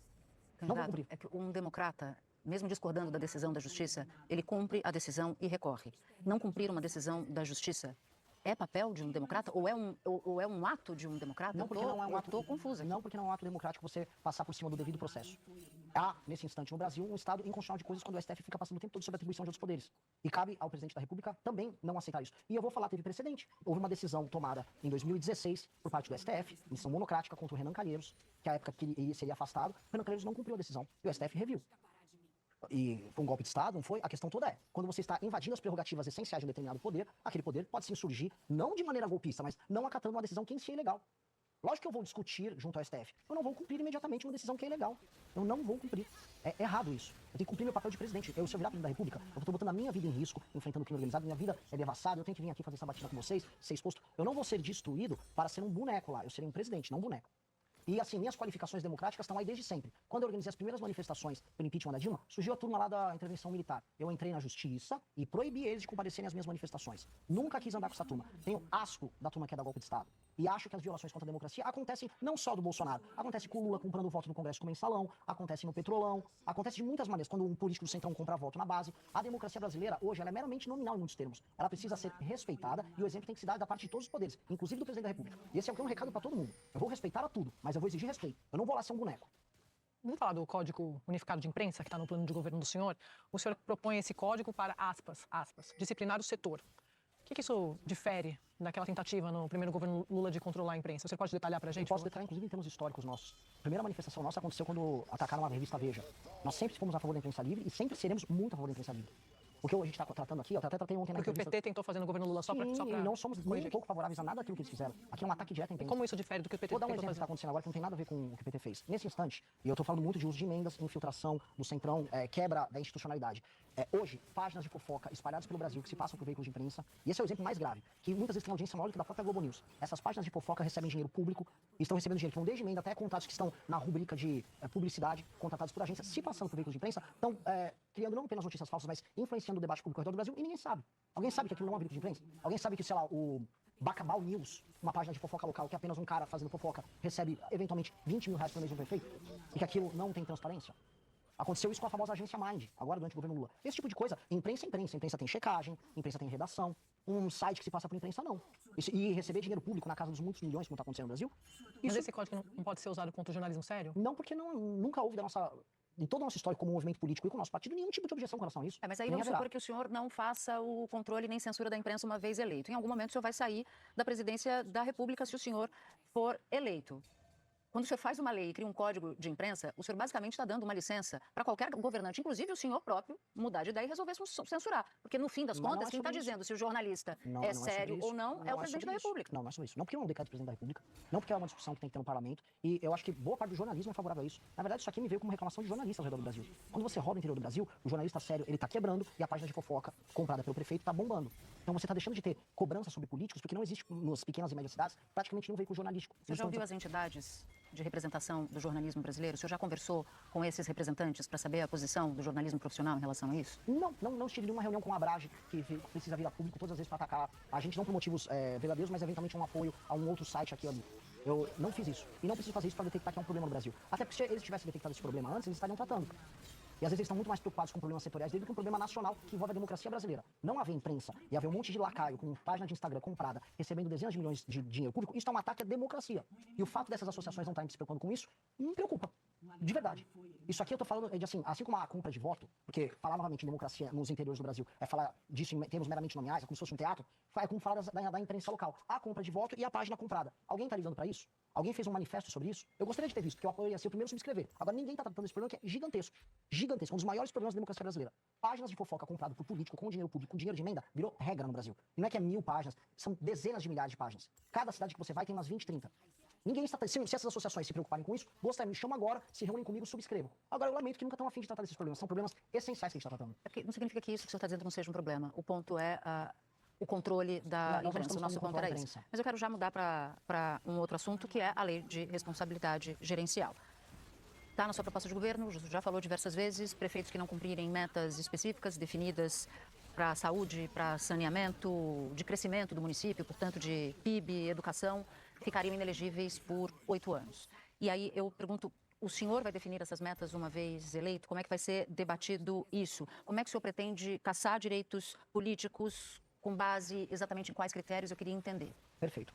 Não vou Candidato, cumprir. é que um democrata mesmo discordando da decisão da justiça, ele cumpre a decisão e recorre. Não cumprir uma decisão da justiça é papel de um democrata? Ou é um ato de um democrata? Não, porque não é um ato. Estou confusa. Não, porque não é um ato democrático você passar por cima do devido processo. Há, nesse instante no Brasil, um estado inconstitucional de coisas quando o STF fica passando o tempo todo sobre a atribuição de outros poderes. E cabe ao presidente da República também não aceitar isso. E eu vou falar, teve precedente. Houve uma decisão tomada em 2016 por parte do STF, missão monocrática contra o Renan Calheiros, que à época que ele seria afastado, o Renan Calheiros não cumpriu a decisão e o STF reviu. E foi um golpe de Estado, não foi? A questão toda é, quando você está invadindo as prerrogativas essenciais de um determinado poder, aquele poder pode sim surgir, não de maneira golpista, mas não acatando uma decisão que em si é ilegal. Lógico que eu vou discutir junto ao STF. Eu não vou cumprir imediatamente uma decisão que é ilegal. Eu não vou cumprir. É errado isso. Eu tenho que cumprir meu papel de presidente. Se eu virar presidente da República, eu estou botando a minha vida em risco, enfrentando o crime organizado, minha vida é devassada, eu tenho que vir aqui fazer sabatina com vocês, ser exposto. Eu não vou ser destruído para ser um boneco lá. Eu serei um presidente, não um boneco. E assim, minhas qualificações democráticas estão aí desde sempre. Quando eu organizei as primeiras manifestações pelo impeachment da Dilma, surgiu a turma lá da intervenção militar. Eu entrei na justiça e proibi eles de comparecerem às minhas manifestações. Nunca quis andar com essa turma. Tenho asco da turma que é da golpe de Estado. E acho que as violações contra a democracia acontecem não só do Bolsonaro. Acontece com o Lula comprando voto no Congresso como mensalão, acontece no Petrolão, acontece de muitas maneiras. Quando um político do Centrão compra voto na base. A democracia brasileira, hoje, ela é meramente nominal em muitos termos. Ela precisa ser respeitada e o exemplo tem que se dar da parte de todos os poderes, inclusive do presidente da República. E esse é um recado para todo mundo. Eu vou respeitar a tudo, mas eu vou exigir respeito. Eu não vou lá ser um boneco. Vamos falar do Código Unificado de Imprensa, que está no plano de governo do senhor. O senhor propõe esse código para, aspas, disciplinar o setor. O que isso difere daquela tentativa no primeiro governo Lula de controlar a imprensa? Você pode detalhar para a gente? Eu posso detalhar, inclusive, em termos históricos nossos. A primeira manifestação nossa aconteceu quando atacaram a revista Veja. Nós sempre fomos a favor da imprensa livre e sempre seremos muito a favor da imprensa livre. O que a gente está tratando aqui, eu até tratei ontem na Porque entrevista... o PT tentou fazer no governo Lula só para... e não somos nem um pouco favoráveis a nada daquilo que eles fizeram. Aqui é um ataque direto à imprensa. Como isso difere do que o PT Vou dar um tentou exemplo que fazer? está acontecendo agora que não tem nada a ver com o que o PT fez. Nesse instante, e eu estou falando muito de uso de emendas, infiltração do Centrão, quebra da institucionalidade. Hoje, páginas de fofoca espalhadas pelo Brasil que se passam por veículos de imprensa, e esse é o exemplo mais grave, que muitas vezes tem audiência maior do que da própria Globo News. Essas páginas de fofoca recebem dinheiro público e estão recebendo dinheiro que vão desde emenda até contratos que estão na rubrica de publicidade, contratados por agências, se passando por veículos de imprensa, estão criando não apenas notícias falsas, mas influenciando o debate público ao redor do Brasil, e ninguém sabe. Alguém sabe que aquilo não é um veículo de imprensa? Alguém sabe que, sei lá, o Bacabal News, uma página de fofoca local, que é apenas um cara fazendo fofoca, recebe eventualmente 20 mil reais por mês de um prefeito, e que aquilo não tem transparência? Aconteceu isso com a famosa agência Mind, agora durante o governo Lula. Esse tipo de coisa, imprensa é imprensa. Imprensa tem checagem, imprensa tem redação. Um site que se passa por imprensa, não. E receber dinheiro público na casa dos muitos milhões, como está acontecendo no Brasil. Mas esse código não pode ser usado contra o jornalismo sério? Não, porque nunca houve em toda a nossa história como movimento político e com o nosso partido, nenhum tipo de objeção com relação a isso. Mas aí vamos supor que o senhor não faça o controle nem censura da imprensa uma vez eleito. Em algum momento o senhor vai sair da presidência da República se o senhor for eleito. Quando o senhor faz uma lei e cria um código de imprensa, o senhor basicamente está dando uma licença para qualquer governante, inclusive o senhor próprio, mudar de ideia e resolver censurar. Porque no fim das contas, quem está dizendo se o jornalista é sério ou não é o presidente da República. Não é sobre isso. Não porque é um decreto do presidente da República, não porque é uma discussão que tem que ter no parlamento, e eu acho que boa parte do jornalismo é favorável a isso. Na verdade, isso aqui me veio como reclamação de jornalistas ao redor do Brasil. Quando você roda o interior do Brasil, o jornalista sério, ele está quebrando e a página de fofoca comprada pelo prefeito está bombando. Então você está deixando de ter cobrança sobre políticos, porque não existe nas pequenas e médias cidades praticamente nenhum veículo jornalístico. Você já ouviu as entidades de representação do jornalismo brasileiro? O senhor já conversou com esses representantes para saber a posição do jornalismo profissional em relação a isso? Não estive em nenhuma reunião com a Abrage, que precisa vir a público todas as vezes para atacar a gente, não por motivos verdadeiros, mas eventualmente um apoio a um outro site aqui ali. Eu não fiz isso. E não preciso fazer isso para detectar que é um problema no Brasil. Até porque se eles tivessem detectado esse problema antes, eles estariam tratando. E às vezes eles estão muito mais preocupados com problemas setoriais dele do que um problema nacional que envolve a democracia brasileira. Não haver imprensa e haver um monte de lacaio com página de Instagram comprada, recebendo dezenas de milhões de dinheiro público, isso é um ataque à democracia. E o fato dessas associações não estarem se preocupando com isso, me preocupa. De verdade. Isso aqui eu tô falando de assim como a compra de voto, porque falar novamente em democracia nos interiores do Brasil é falar disso em termos meramente nominais, é como se fosse um teatro, é como falar da imprensa local. A compra de voto e a página comprada. Alguém tá ligando para isso? Alguém fez um manifesto sobre isso? Eu gostaria de ter visto, porque eu ia ser o primeiro a subscrever. Agora ninguém tá tratando desse problema que é gigantesco. Gigantesco. Um dos maiores problemas da democracia brasileira. Páginas de fofoca comprado por político, com dinheiro público, com dinheiro de emenda, virou regra no Brasil. E não é que é 1000 páginas, são dezenas de milhares de páginas. Cada cidade que você vai tem umas 20, 30. Ninguém está... Se essas associações se preocuparem com isso, gostaria, me chamam agora, se reúnem comigo, subscrevam. Agora eu lamento que nunca estão a fim de tratar desses problemas. São problemas essenciais que a gente está tratando. Não significa que isso que o senhor está dizendo não seja um problema. O ponto é o controle da imprensa. O nosso ponto era isso. Mas eu quero já mudar para um outro assunto, que é a lei de responsabilidade gerencial. Está na sua proposta de governo, já falou diversas vezes, prefeitos que não cumprirem metas específicas definidas para saúde, para saneamento, de crescimento do município, portanto de PIB, educação, ficariam inelegíveis por 8 anos. E aí eu pergunto, O senhor vai definir essas metas uma vez eleito? Como é que vai ser debatido isso? Como é que o senhor pretende caçar direitos políticos com base exatamente em quais critérios? Eu queria entender. Perfeito.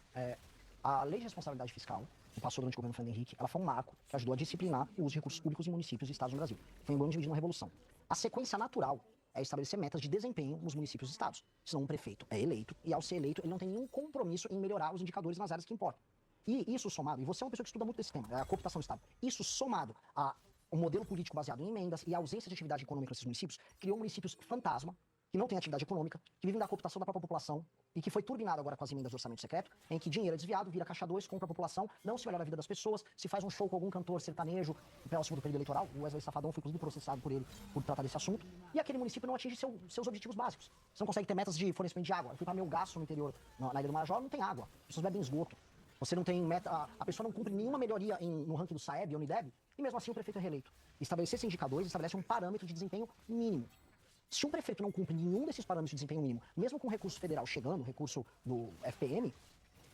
A lei de responsabilidade fiscal, que passou durante o governo Fernando Henrique, ela foi um marco que ajudou a disciplinar o uso de recursos públicos em municípios e estados no Brasil. Foi um grande dividido, uma revolução. A sequência natural é estabelecer metas de desempenho nos municípios e estados. Senão um prefeito é eleito e, ao ser eleito, ele não tem nenhum compromisso em melhorar os indicadores nas áreas que importam. E isso somado, e você é uma pessoa que estuda muito esse tema, a cooptação do Estado, isso somado a um modelo político baseado em emendas e a ausência de atividade econômica nesses municípios, criou municípios fantasma, que não têm atividade econômica, que vivem da cooptação da própria população e que foi turbinado agora com as emendas do orçamento secreto, em que dinheiro é desviado, vira caixa 2, compra a população, não se melhora a vida das pessoas, se faz um show com algum cantor sertanejo próximo do período eleitoral, o Wesley Safadão foi inclusive processado por ele por tratar desse assunto, e aquele município não atinge seus objetivos básicos. Você não consegue ter metas de fornecimento de água. Eu fui para Melgaço, no interior, na Ilha do Marajó, não tem água, as pessoas bebem esgoto. Você não tem meta, a pessoa não cumpre nenhuma melhoria no ranking do SAEB ou Unideb, e mesmo assim o prefeito é reeleito. Estabelecer esses indicadores estabelece um parâmetro de desempenho mínimo. Se um prefeito não cumpre nenhum desses parâmetros de desempenho mínimo, mesmo com recurso federal chegando, recurso do FPM,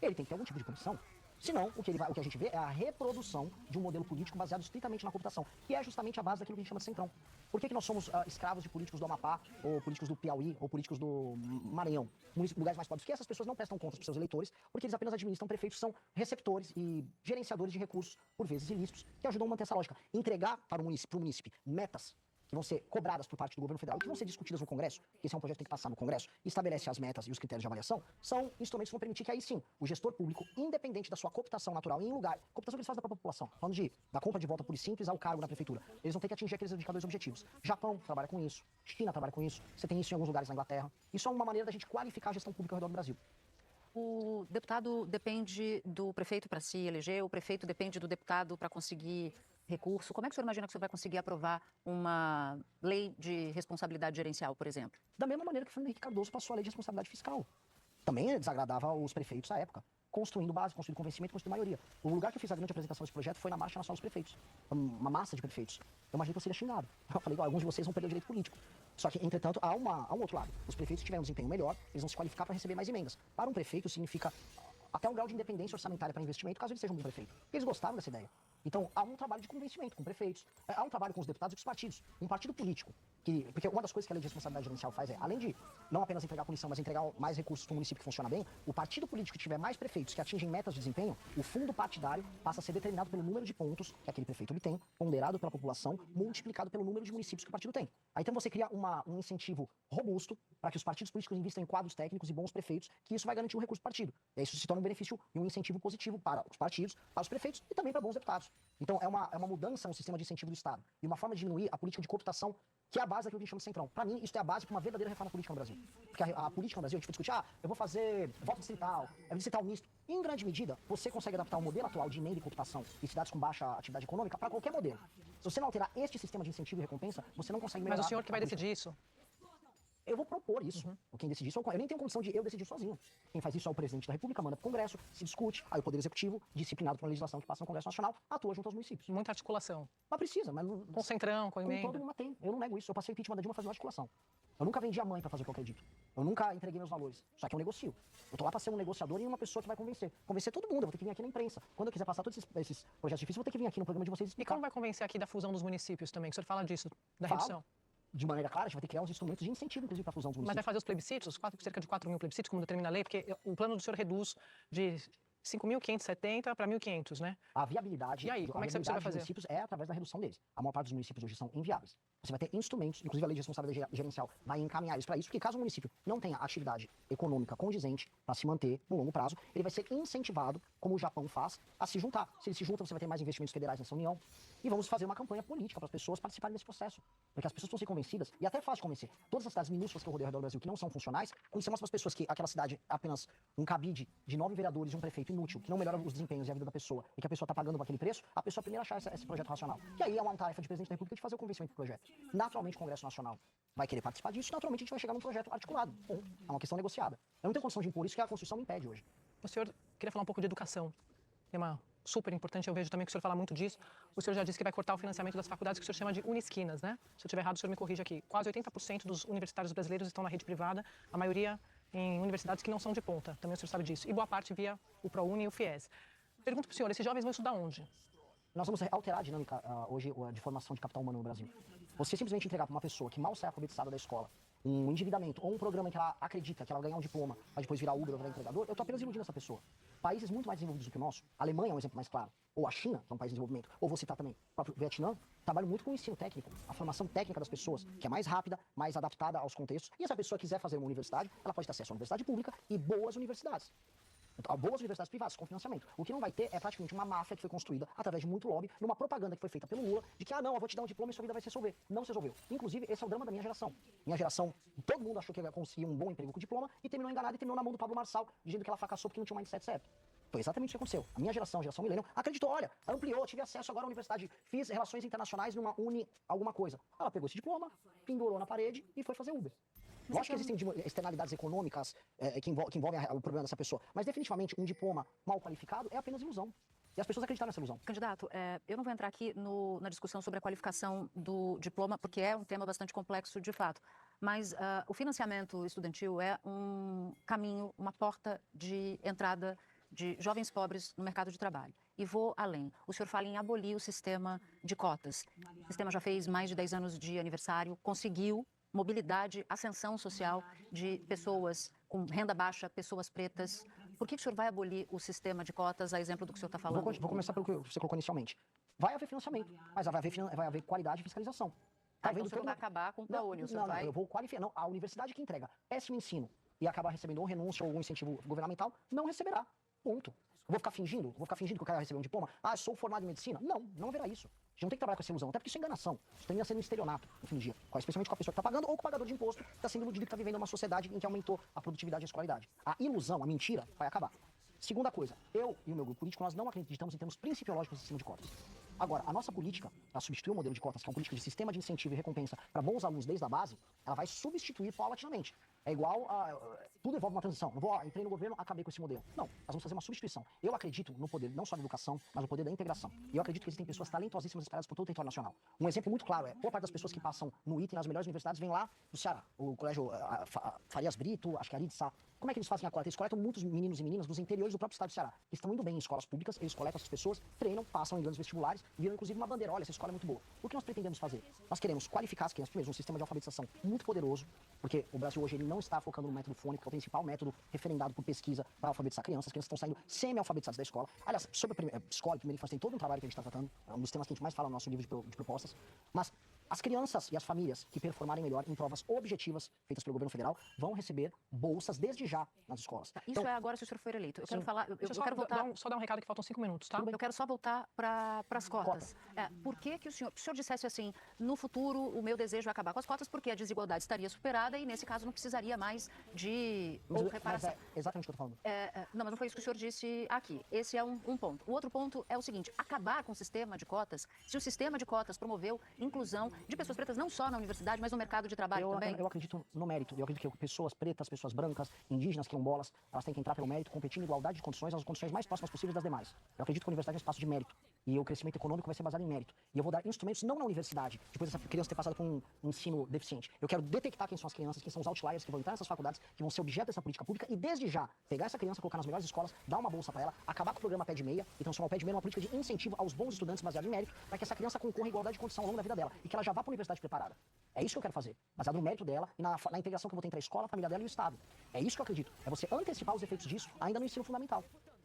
ele tem que ter algum tipo de punição. Senão, o que a gente vê é a reprodução de um modelo político baseado estritamente na cooptação, que é justamente a base daquilo que a gente chama de centrão. Por que nós somos escravos de políticos do Amapá, ou políticos do Piauí, ou políticos do Maranhão, lugares mais pobres? Porque essas pessoas não prestam contas para os seus eleitores, porque eles apenas administram prefeitos, são receptores e gerenciadores de recursos, por vezes ilícitos, que ajudam a manter essa lógica. Entregar para o município metas que vão ser cobradas por parte do governo federal, que vão ser discutidas no Congresso, que esse é um projeto que tem que passar no Congresso, e estabelece as metas e os critérios de avaliação, são instrumentos que vão permitir que aí sim, o gestor público, independente da sua cooptação natural em lugar, cooptação que eles fazem da própria população, falando da compra de volta pura e simples ao cargo da prefeitura, eles vão ter que atingir aqueles indicadores objetivos. Japão trabalha com isso, China trabalha com isso, você tem isso em alguns lugares na Inglaterra. Isso é uma maneira da gente qualificar a gestão pública ao redor do Brasil. O deputado depende do prefeito para se eleger, o prefeito depende do deputado para conseguir recurso. Como é que o senhor imagina que o senhor vai conseguir aprovar uma lei de responsabilidade gerencial, por exemplo? Da mesma maneira que o Fernando Henrique Cardoso passou a lei de responsabilidade fiscal. Também desagradava os prefeitos à época, construindo base, construindo convencimento, construindo maioria. O lugar que eu fiz a grande apresentação desse projeto foi na Marcha Nacional dos Prefeitos. Uma massa de prefeitos. Eu imaginei que eu seria xingado. Eu falei, alguns de vocês vão perder o direito político. Só que, entretanto, há um outro lado. Os prefeitos que tiverem um desempenho melhor, eles vão se qualificar para receber mais emendas. Para um prefeito, significa até um grau de independência orçamentária para investimento, caso ele seja um bom prefeito. Porque eles gostaram dessa ideia. Então, há um trabalho de convencimento com prefeitos, há um trabalho com os deputados e com os partidos. Um partido político, porque uma das coisas que a lei de responsabilidade gerencial faz é, além de não apenas entregar punição, mas entregar mais recursos para um município que funciona bem, o partido político que tiver mais prefeitos que atingem metas de desempenho, o fundo partidário passa a ser determinado pelo número de pontos que aquele prefeito obtém, ponderado pela população, multiplicado pelo número de municípios que o partido tem. Aí então você cria um incentivo robusto para que os partidos políticos investam em quadros técnicos e bons prefeitos, que isso vai garantir o recurso do partido. E aí isso se torna um benefício e um incentivo positivo para os partidos, para os prefeitos e também para bons deputados. Então é uma mudança no sistema de incentivo do Estado e uma forma de diminuir a política de cooptação, que é a base daquilo que a gente chama de centrão. Para mim, isso é a base para uma verdadeira reforma política no Brasil. Porque a política no Brasil, a gente vai discutir, eu vou fazer voto distrital, distrital misto. E, em grande medida, você consegue adaptar o modelo atual de emenda e cooptação em cidades com baixa atividade econômica para qualquer modelo. Se você não alterar este sistema de incentivo e recompensa, você não consegue melhorar. Mas o senhor que vai decidir isso? Eu vou propor isso. Quem decide isso, eu nem tenho condição de eu decidir sozinho. Quem faz isso é o presidente da República, manda para o Congresso, se discute, aí o Poder Executivo, disciplinado por uma legislação que passa no Congresso Nacional, atua junto aos municípios. Muita articulação. Mas precisa, mas não... Com centrão, com emenda. Todo mundo tem. Eu não nego isso. Eu passei o impeachment da Dilma fazendo articulação. Eu nunca vendi a mãe para fazer o que eu acredito. Eu nunca entreguei meus valores. Só que eu negocio. Eu tô lá para ser um negociador e uma pessoa que vai convencer. Convencer todo mundo. Eu vou ter que vir aqui na imprensa. Quando eu quiser passar todos esses projetos difíceis, eu vou ter que vir aqui no programa de vocês E explicar. como vai convencer aqui da fusão dos municípios também? Que o senhor fala disso, da Falo. redução. De maneira clara, a gente vai ter que criar uns instrumentos de incentivo, inclusive, para a fusão dos Mas vai municípios. fazer os plebiscitos, cerca de 4 mil plebiscitos, como determina a lei, porque o plano do senhor reduz de 5.570 para 1.500, né? A viabilidade, E aí, como é que você vai dos fazer? municípios é através da redução deles. A maior parte dos municípios hoje são inviáveis. Você vai ter instrumentos, inclusive a lei de responsabilidade gerencial vai encaminhar isso para isso, porque caso o município não tenha atividade econômica condizente para se manter no longo prazo, ele vai ser incentivado, como o Japão faz, a se juntar. Se ele se junta, você vai ter mais investimentos federais nessa união. E vamos fazer uma campanha política para as pessoas participarem desse processo. Porque as pessoas vão ser convencidas, e até é fácil de convencer. Todas as cidades minúsculas que eu rodei ao redor do Brasil, que não são funcionais, quando você mostra para as pessoas que aquela cidade é apenas um cabide de 9 vereadores e um prefeito inútil, que não melhora os desempenhos e a vida da pessoa, e que a pessoa está pagando aquele preço, a pessoa primeiro achar esse projeto racional. E aí é uma tarefa de presidente da República de fazer o convencimento do projeto. Naturalmente, o Congresso Nacional vai querer participar disso, naturalmente a gente vai chegar num projeto articulado. Ponto. É uma questão negociada. Eu não tenho condição de impor isso, que a Constituição me impede hoje. O senhor queria falar um pouco de educação. Tema super importante, eu vejo também que o senhor fala muito disso. O senhor já disse que vai cortar o financiamento das faculdades que o senhor chama de unisquinas, né? Se eu estiver errado, o senhor me corrige aqui. Quase 80% dos universitários brasileiros estão na rede privada, a maioria em universidades que não são de ponta. Também o senhor sabe disso. E boa parte via o ProUni e o FIES. Pergunto para o senhor, esses jovens vão estudar onde? nós vamos alterar a dinâmica hoje de formação de capital humano no Brasil. Você simplesmente entregar para uma pessoa que mal sai alfabetizada da escola um endividamento ou um programa em que ela acredita que ela vai ganhar um diploma, vai depois virar Uber ou virar entregador, eu tô apenas iludindo essa pessoa. Países muito mais desenvolvidos do que o nosso, a Alemanha é um exemplo mais claro, ou a China, que é um país de desenvolvimento, ou vou citar também o próprio Vietnã, trabalham muito com o ensino técnico, a formação técnica das pessoas, que é mais rápida, mais adaptada aos contextos, e se a pessoa quiser fazer uma universidade, ela pode ter acesso a uma universidade pública e boas universidades. Boas universidades privadas com financiamento. O que não vai ter é praticamente uma máfia que foi construída através de muito lobby, numa propaganda que foi feita pelo Lula, de que, não, eu vou te dar um diploma e sua vida vai se resolver. Não se resolveu. Inclusive, esse é o drama da minha geração. Minha geração, todo mundo achou que ia conseguir um bom emprego com diploma e terminou enganado e terminou na mão do Pablo Marçal, dizendo que ela fracassou porque não tinha um mindset certo. Foi exatamente isso que aconteceu. A minha geração, a geração millennial, acreditou, olha, ampliou, tive acesso agora à universidade, fiz relações internacionais numa uni alguma coisa. Ela pegou esse diploma, pendurou na parede e foi fazer Uber. Lógico que existem externalidades econômicas que envolvem o problema dessa pessoa, mas definitivamente um diploma mal qualificado é apenas ilusão. E as pessoas acreditaram nessa ilusão. Candidato, eu não vou entrar aqui na discussão sobre a qualificação do diploma, porque é um tema bastante complexo de fato. Mas o financiamento estudantil é um caminho, uma porta de entrada de jovens pobres no mercado de trabalho. E vou além. O senhor fala em abolir o sistema de cotas. O sistema já fez mais de 10 anos de aniversário, conseguiu mobilidade, ascensão social de pessoas com renda baixa, pessoas pretas. Por que o senhor vai abolir o sistema de cotas, a exemplo do que o senhor está falando? Vou começar pelo que você colocou inicialmente. Vai haver financiamento, mas vai haver qualidade e fiscalização. Então o senhor vai acabar com o ProUni, o senhor vai... eu vou qualificar. Não, a universidade que entrega péssimo ensino e acabar recebendo ou renúncia ou algum incentivo governamental, não receberá. Ponto. Eu vou ficar fingindo que o cara vai receber um diploma? Sou formado em medicina? Não haverá isso. A gente não tem que trabalhar com essa ilusão, até porque isso é enganação. Isso termina sendo um estelionato no fim do dia. Especialmente com a pessoa que está pagando ou com o pagador de imposto que está sendo iludido e que está vivendo uma sociedade em que aumentou a produtividade e a escolaridade. A ilusão, a mentira, vai acabar. Segunda coisa, eu e o meu grupo político, nós não acreditamos em termos principiológicos em cima de cotas. Agora, a nossa política, para substituir o modelo de cotas, que é uma política de sistema de incentivo e recompensa para bons alunos desde a base, ela vai substituir paulatinamente. É igual a... Tudo envolve uma transição. Não vou, entrei no governo, acabei com esse modelo. Não, nós vamos fazer uma substituição. Eu acredito no poder, não só da educação, mas no poder da integração. E eu acredito que existem pessoas talentosíssimas espalhadas por todo o território nacional. Um exemplo muito claro é, boa parte das pessoas que passam no ITA nas melhores universidades vem lá do Ceará. O colégio Farias Brito, acho que é Aridsa. Como é que eles fazem a coleta? Eles coletam muitos meninos e meninas dos interiores do próprio estado do Ceará, que estão indo bem em escolas públicas, eles coletam essas pessoas, treinam, passam em grandes vestibulares, viram inclusive uma bandeira, olha, essa escola é muito boa. O que nós pretendemos fazer? Nós queremos qualificar as crianças, primeiro, um sistema de alfabetização muito poderoso, porque o Brasil hoje ele não está focando no método fônico, que é o principal método referendado por pesquisa para alfabetizar crianças. As crianças estão saindo semi-alfabetizadas da escola. Aliás, sobre a escola e primeira infância tem todo um trabalho que a gente está tratando, é um dos temas que a gente mais fala no nosso livro de propostas, mas as crianças e as famílias que performarem melhor em provas objetivas feitas pelo governo federal vão receber bolsas desde já nas escolas. Isso então, é agora se o senhor for eleito. Eu quero falar, eu quero voltar... Só dar um recado que faltam 5 minutos, tá? Eu quero só voltar para as cotas. Por que o senhor dissesse assim, no futuro o meu desejo é acabar com as cotas porque a desigualdade estaria superada e nesse caso não precisaria mais de reparação. Mas é exatamente o que eu estou falando. Não, mas não foi isso que o senhor disse aqui. Esse é um ponto. O outro ponto é o seguinte, acabar com o sistema de cotas, se o sistema de cotas promoveu inclusão de pessoas pretas não só na universidade, mas no mercado de trabalho também? Eu acredito no mérito. Eu acredito que pessoas pretas, pessoas brancas, indígenas, quilombolas, elas têm que entrar pelo mérito, competindo em igualdade de condições, nas condições mais próximas possíveis das demais. Eu acredito que a universidade é um espaço de mérito. E o crescimento econômico vai ser baseado em mérito. E eu vou dar instrumentos não na universidade, depois dessa criança ter passado por um ensino deficiente. Eu quero detectar quem são as crianças, quem são os outliers que vão entrar nessas faculdades, que vão ser objeto dessa política pública e desde já pegar essa criança, colocar nas melhores escolas, dar uma bolsa para ela, acabar com o programa Pé de Meia e transformar o Pé de Meia numa política de incentivo aos bons estudantes baseado em mérito, para que essa criança concorra em igualdade de condição ao longo da vida dela e que ela já vá para a universidade preparada. É isso que eu quero fazer, baseado no mérito dela e na integração que eu vou ter entre a escola, a família dela e o Estado. É isso que eu acredito. É você antecipar os efeitos disso ainda no ensino fundamental.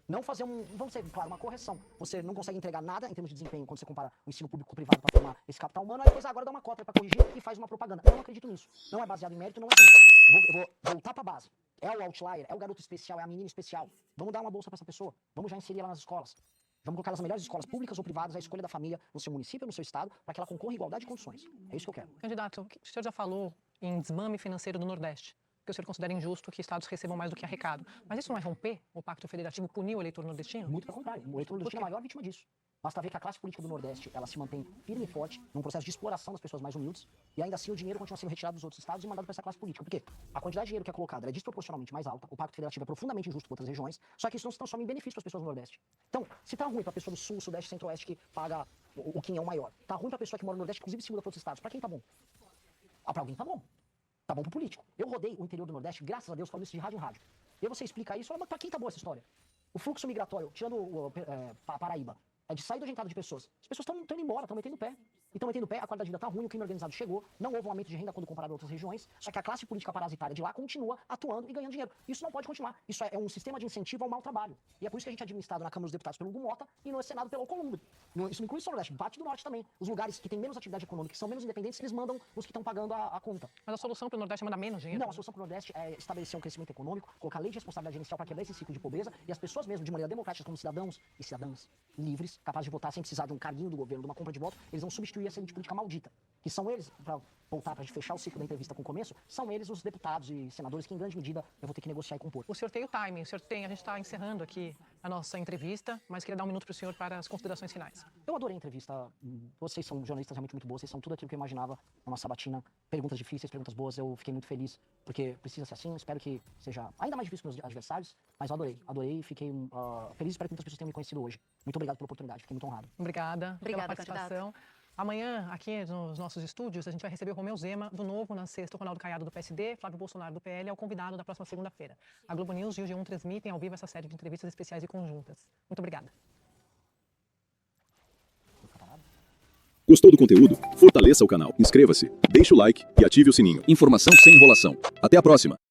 Não fazer vamos ser, claro, uma correção. Você não consegue entregar nada em termos de desempenho quando você compara o ensino público com o privado para formar esse capital humano, aí depois agora dá uma cota para corrigir e faz uma propaganda. Eu não acredito nisso. Não é baseado em mérito, não é justo. Eu vou voltar para a base. É o outlier, é o garoto especial, é a menina especial. Vamos dar uma bolsa para essa pessoa. Vamos já inserir ela nas escolas. Vamos colocar nas melhores escolas públicas ou privadas, a escolha da família no seu município ou no seu estado, para que ela concorra em igualdade de condições. É isso que eu quero. Candidato, o senhor já falou em desmame financeiro do Nordeste, que o senhor considera injusto que estados recebam mais do que arrecado. Mas isso não é romper o Pacto Federativo, punir o eleitor nordestino? Muito pelo contrário. O eleitor nordestino é a maior vítima disso. Basta ver que a classe política do Nordeste, ela se mantém firme e forte num processo de exploração das pessoas mais humildes e ainda assim o dinheiro continua sendo retirado dos outros estados e mandado para essa classe política. Por quê? A quantidade de dinheiro que é colocada é desproporcionalmente mais alta, o Pacto Federativo é profundamente injusto com outras regiões, só que isso não se transforma em benefício para as pessoas do Nordeste. Então, se tá ruim para a pessoa do Sul, Sudeste, Centro-Oeste que paga o quinhão maior, tá ruim para a pessoa que mora no Nordeste, inclusive se muda para outros estados, para quem tá bom? Para alguém tá bom. Tá bom pro político. Eu rodei o interior do Nordeste, graças a Deus, falando isso de rádio em rádio. E aí você explica isso, mas pra quem tá boa essa história? O fluxo migratório, tirando a Paraíba, é de saída ou de entrada de pessoas. As pessoas estão indo embora, estão metendo o pé. E estão metendo o pé, a qualidade de vida está ruim, o crime organizado chegou, não houve um aumento de renda quando comparado a outras regiões, só que a classe política parasitária de lá continua atuando e ganhando dinheiro. Isso não pode continuar. Isso é um sistema de incentivo ao mau trabalho. E é por isso que a gente é administrado na Câmara dos Deputados pelo Hugo Mota e no Senado pelo Alcolumbre. Isso não inclui só o Nordeste, parte do Norte também. Os lugares que têm menos atividade econômica, que são menos independentes, eles mandam os que estão pagando a conta. Mas a solução para o Nordeste é mandar menos dinheiro? Não, a solução para o Nordeste é estabelecer um crescimento econômico, colocar lei de responsabilidade gerencial para quebrar esse ciclo de pobreza e as pessoas mesmo, de maneira democrática, como cidadãos e cidadãs livres, capazes de votar sem precisar de um carguinho do governo, de uma compra de voto, eles vão substituir essa elite política maldita. Que são eles, para voltar, para fechar o ciclo da entrevista com o começo, são eles os deputados e senadores que, em grande medida, eu vou ter que negociar e compor. O senhor tem o timing, a gente está encerrando aqui a nossa entrevista, mas queria dar um minuto para o senhor para as considerações finais. Eu adorei a entrevista. Vocês são jornalistas realmente muito boas, vocês são tudo aquilo que eu imaginava numa sabatina. Perguntas difíceis, perguntas boas, eu fiquei muito feliz, porque precisa ser assim. Espero que seja ainda mais difícil para os meus adversários, mas eu adorei e fiquei feliz. Espero que muitas pessoas tenham me conhecido hoje. Muito obrigado pela oportunidade, fiquei muito honrado. Obrigada pela participação. Candidato. Amanhã, aqui nos nossos estúdios, a gente vai receber o Romeu Zema, do Novo, na sexta, o Ronaldo Caiado, do PSD, Flávio Bolsonaro, do PL, é o convidado da próxima segunda-feira. A Globo News e o G1 transmitem ao vivo essa série de entrevistas especiais e conjuntas. Muito obrigada. Gostou do conteúdo? Fortaleça o canal, inscreva-se, deixe o like e ative o sininho. Informação sem enrolação. Até a próxima!